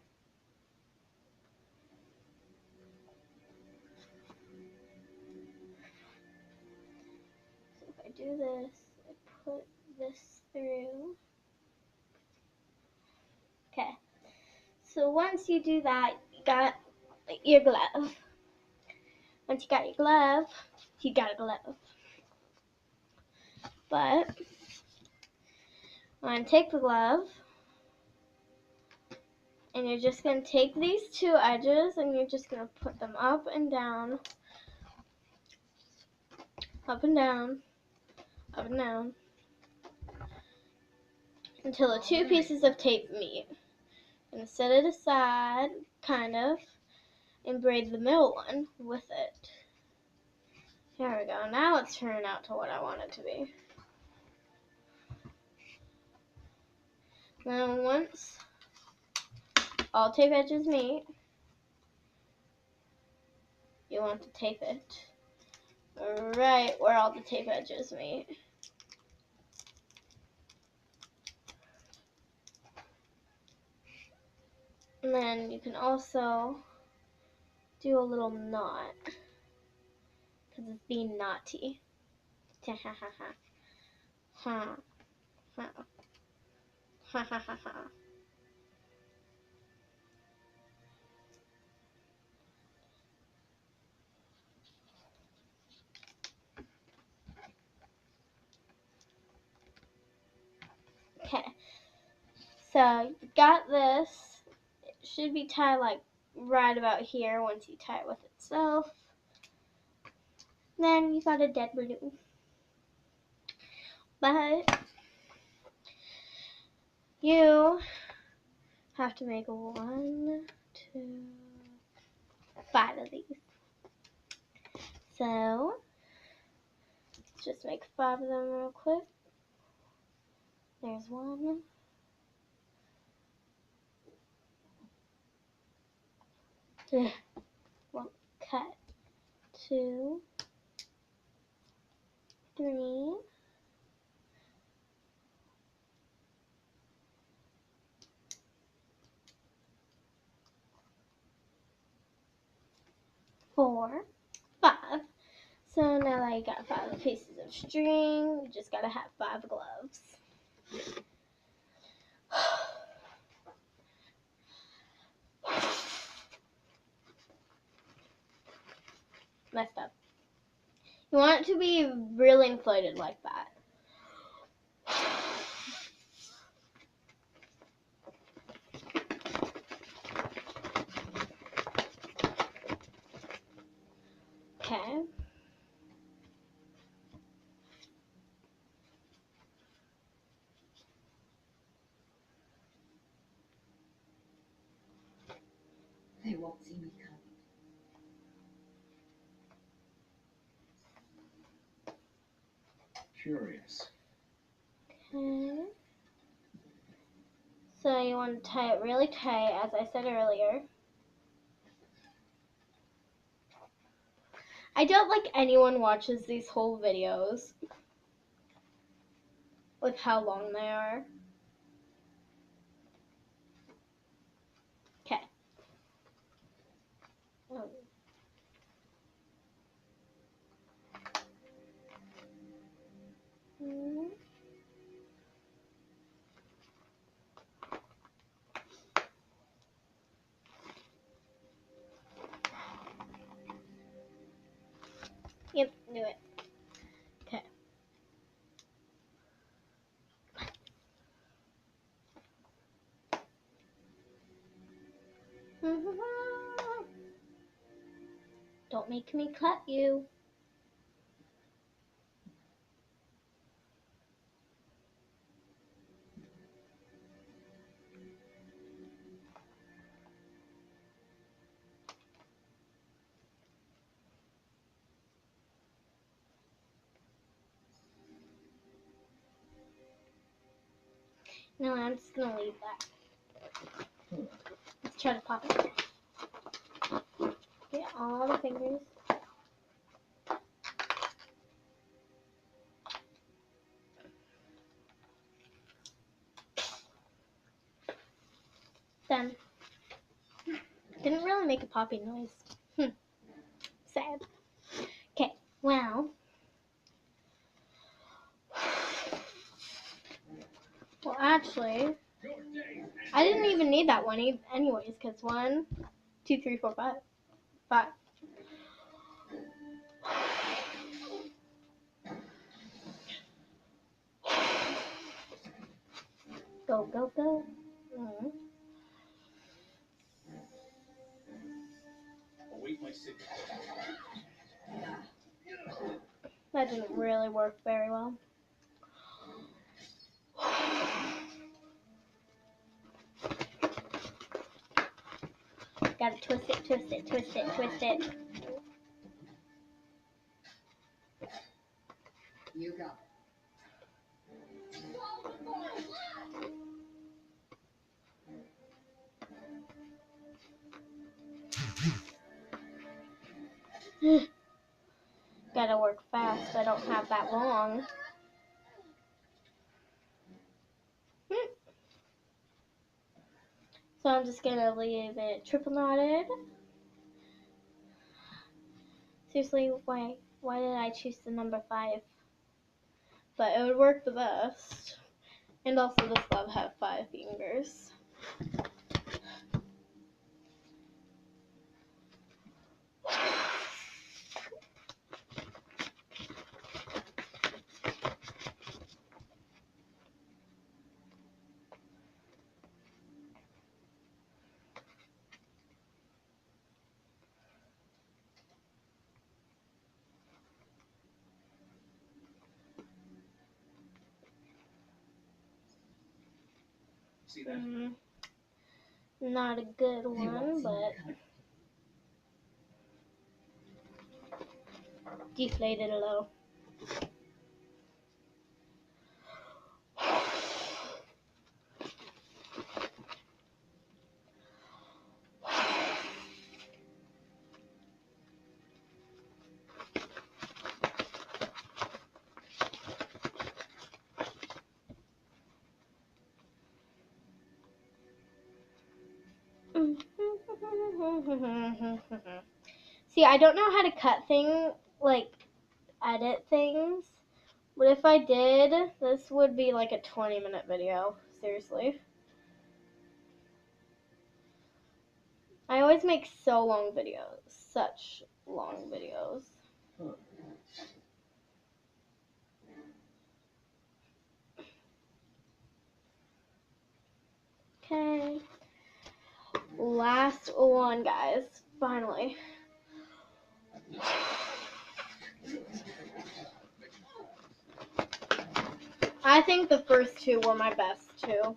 So if I do this, I put this through. Okay, so once you do that, you got your glove. Once you got your glove, you got a glove. But I'm going to take the glove, and you're just going to take these two edges, and you're just going to put them up and down, up and down, up and down, until the two pieces of tape meet. I'm going to set it aside, kind of, and braid the middle one with it. There we go. Now it's turning out to what I want it to be. Then once all tape edges meet, you want to tape it right where all the tape edges meet. And then you can also do a little knot, because it's being naughty. Ha ha ha ha. Ha ha. Ha ha ha ha. Okay. So you got this. It should be tied like right about here once you tie it with itself. Then you got a dead balloon. But you have to make 1, 2, 5 of these. So let's just make 5 of them real quick. There's 1. Well, cut 2, 3, 4, 5. So now that you got 5 pieces of string, you just gotta have 5 gloves. Messed up. You want it to be really inflated like that. Okay. see me coming. Curious. Okay. So you want to tie it really tight, as I said earlier. I don't like anyone watches these whole videos with how long they are. Okay. Yep, knew it. Okay. Don't make me cut you. No, I'm just gonna leave that. Let's try to pop it. Get all the fingers. Done. Didn't really make a popping noise. Sad. Okay, well. Well, actually, I didn't even need that one anyways, because 1, 2, 3, 4, 5. 5. Go, go, go. Await my signal. That didn't really work very well. Gotta twist it, twist it, twist it, twist it. You got Gotta work fast. I don't have that long. So I'm just gonna leave it triple knotted. Seriously, why did I choose the number 5? But it would work the best. And also this glove have 5 fingers. See that? Not a good one, but deflated a little. See, I don't know how to cut things, like edit things, but if I did, this would be like a 20-minute video, seriously. I always make so long videos, such long videos. Okay, last one, guys, finally. I think the first 2 were my best, too.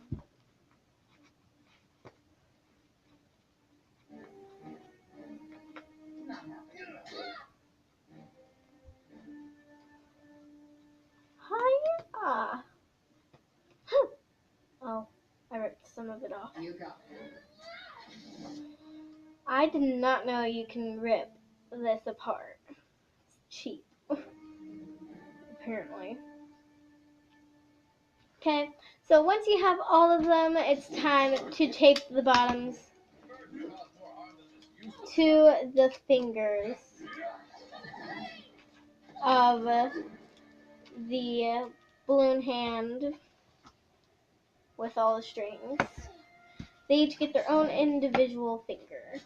Ah. Oh, I ripped some of it off. You got I did not know you can rip this apart. It's cheap. Apparently. Okay, so once you have all of them, it's time to tape the bottoms to the fingers of the balloon hand with all the strings. They each get their own individual finger.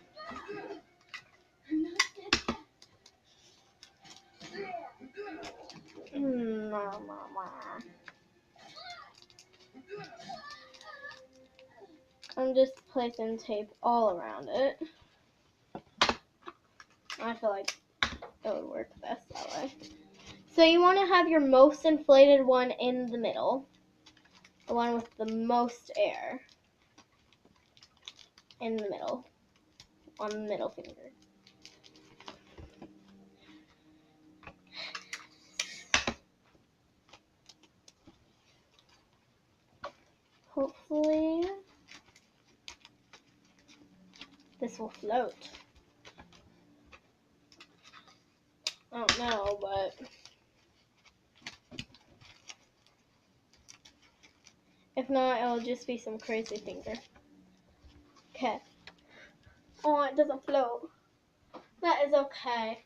I'm just placing tape all around it. I feel like it would work best that way. So you want to have your most inflated one in the middle. The one with the most air. In the middle. On the middle finger. Hopefully this will float. I don't know, but if not, it'll just be some crazy finger. Okay. Oh, it doesn't float. That is okay.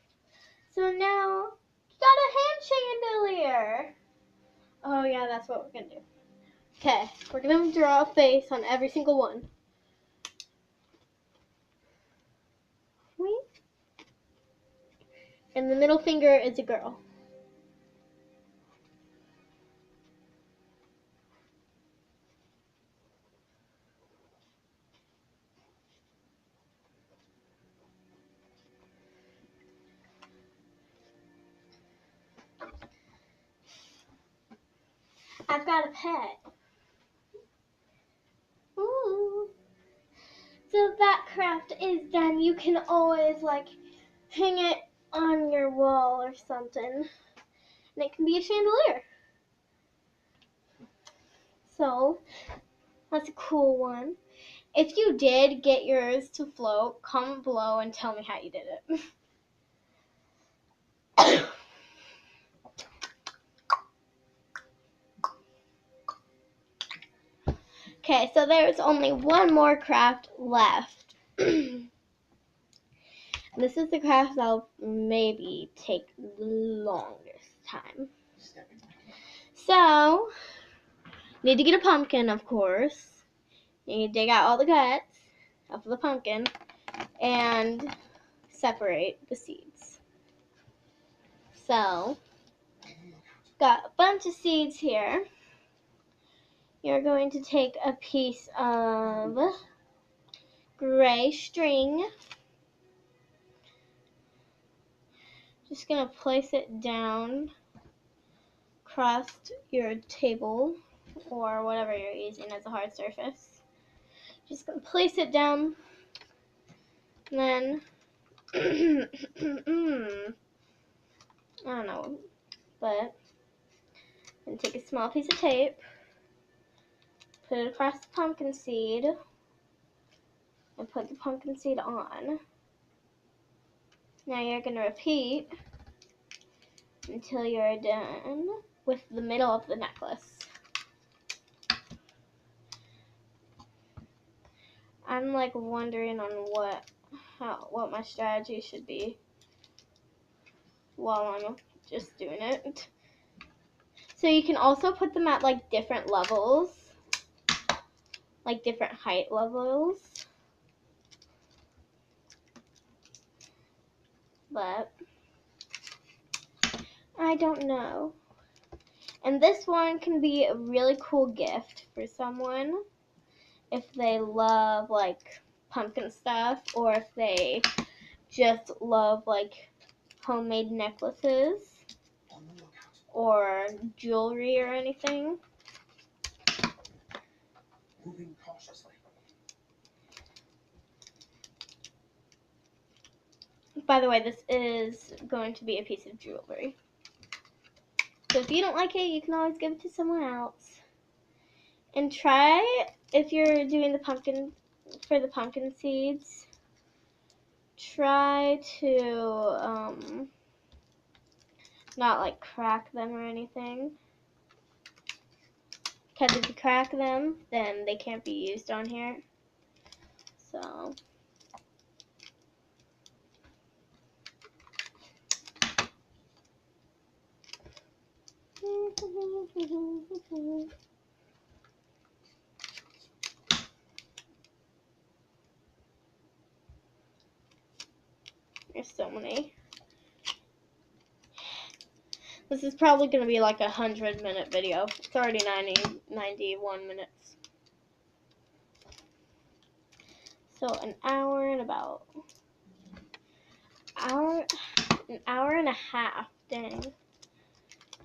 So now, you got a hand chandelier. Oh yeah, that's what we're gonna do. Okay, we're gonna draw a face on every single one. And the middle finger is a girl. I've got a pet. Ooh. So that craft is done. You can always hang it on your wall or something. And it can be a chandelier. So that's a cool one. If you did get yours to float, comment below and tell me how you did it. Okay, so there's only one more craft left. This is the craft that'll maybe take the longest time. So, need to get a pumpkin, of course. You need to dig out all the guts of the pumpkin and separate the seeds. So, got a bunch of seeds here. You're going to take a piece of gray string. Just going to place it down across your table or whatever you're using as a hard surface. Just going to place it down. And then, I don't know, but I'm going to take a small piece of tape, put it across the pumpkin seed, and put the pumpkin seed on. Now you're going to repeat until you're done with the middle of the necklace. I'm wondering on what my strategy should be while I'm just doing it. So you can also put them at different levels, different height levels. But I don't know. And this one can be a really cool gift for someone if they love pumpkin stuff, or if they just love homemade necklaces or jewelry or anything. Moving cautiously. By By the way, this is going to be a piece of jewelry. So if you don't like it, you can always give it to someone else. And try, if you're doing the pumpkin seeds, try to not like crack them or anything. Because if you crack them, then they can't be used on here. So there's so many. This is probably going to be like a 100-minute video. It's already 91 minutes. So an hour and an hour and a half. Dang.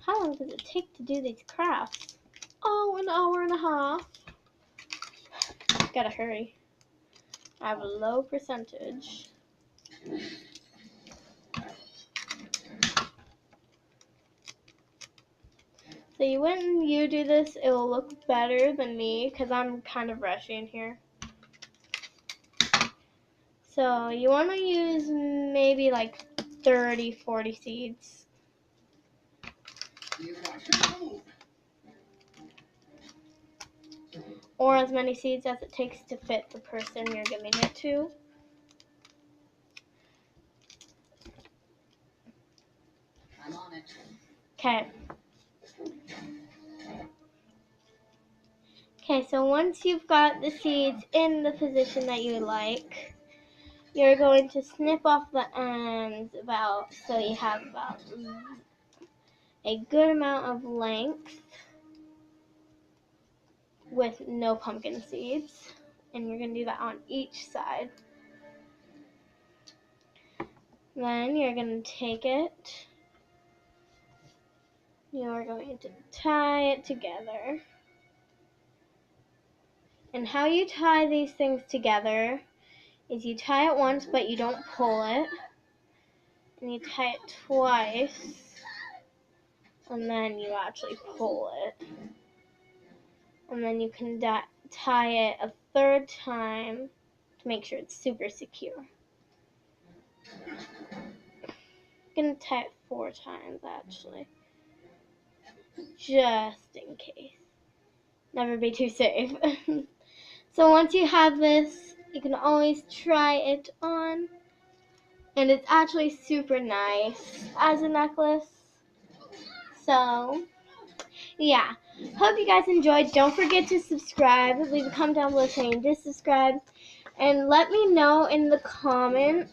How long does it take to do these crafts? Oh, an hour and a half. Gotta hurry. I have a low percentage. So when you do this, it will look better than me because I'm kind of rushing here. So you want to use maybe like 30, 40 seeds. Or as many seeds as it takes to fit the person you're giving it to. I'm on it. Okay. Okay, so once you've got the seeds in the position that you like, you're going to snip off the ends so you have about a good amount of length with no pumpkin seeds. And you're going to do that on each side. Then you're going to take it. You're going to tie it together. And how you tie these things together is you tie it once, but you don't pull it. And you tie it twice. And then you actually pull it. And then you can tie it a third time to make sure it's super secure. I'm going to tie it 4 times actually. Just in case. Never be too safe. So once you have this, you can always try it on. And it's actually super nice as a necklace. So, yeah. Hope you guys enjoyed. Don't forget to subscribe. Leave a comment down below saying subscribe. And let me know in the comments.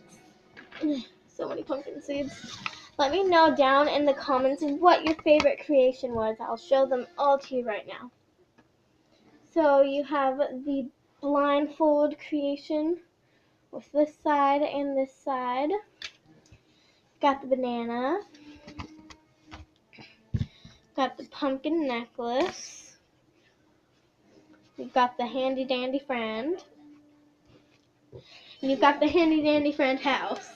So many pumpkin seeds. Let me know down in the comments what your favorite creation was. I'll show them all to you right now. So you have the blindfold creation with this side and this side. Got the banana. Got the pumpkin necklace. You've got the handy dandy friend. And you've got the handy dandy friend house.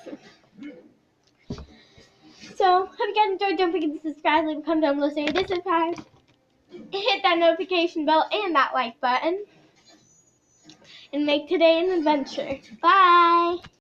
So, hope you guys enjoyed. Don't forget to subscribe, leave a comment down below saying subscribe. Hit that notification bell and that like button. And make today an adventure. Bye!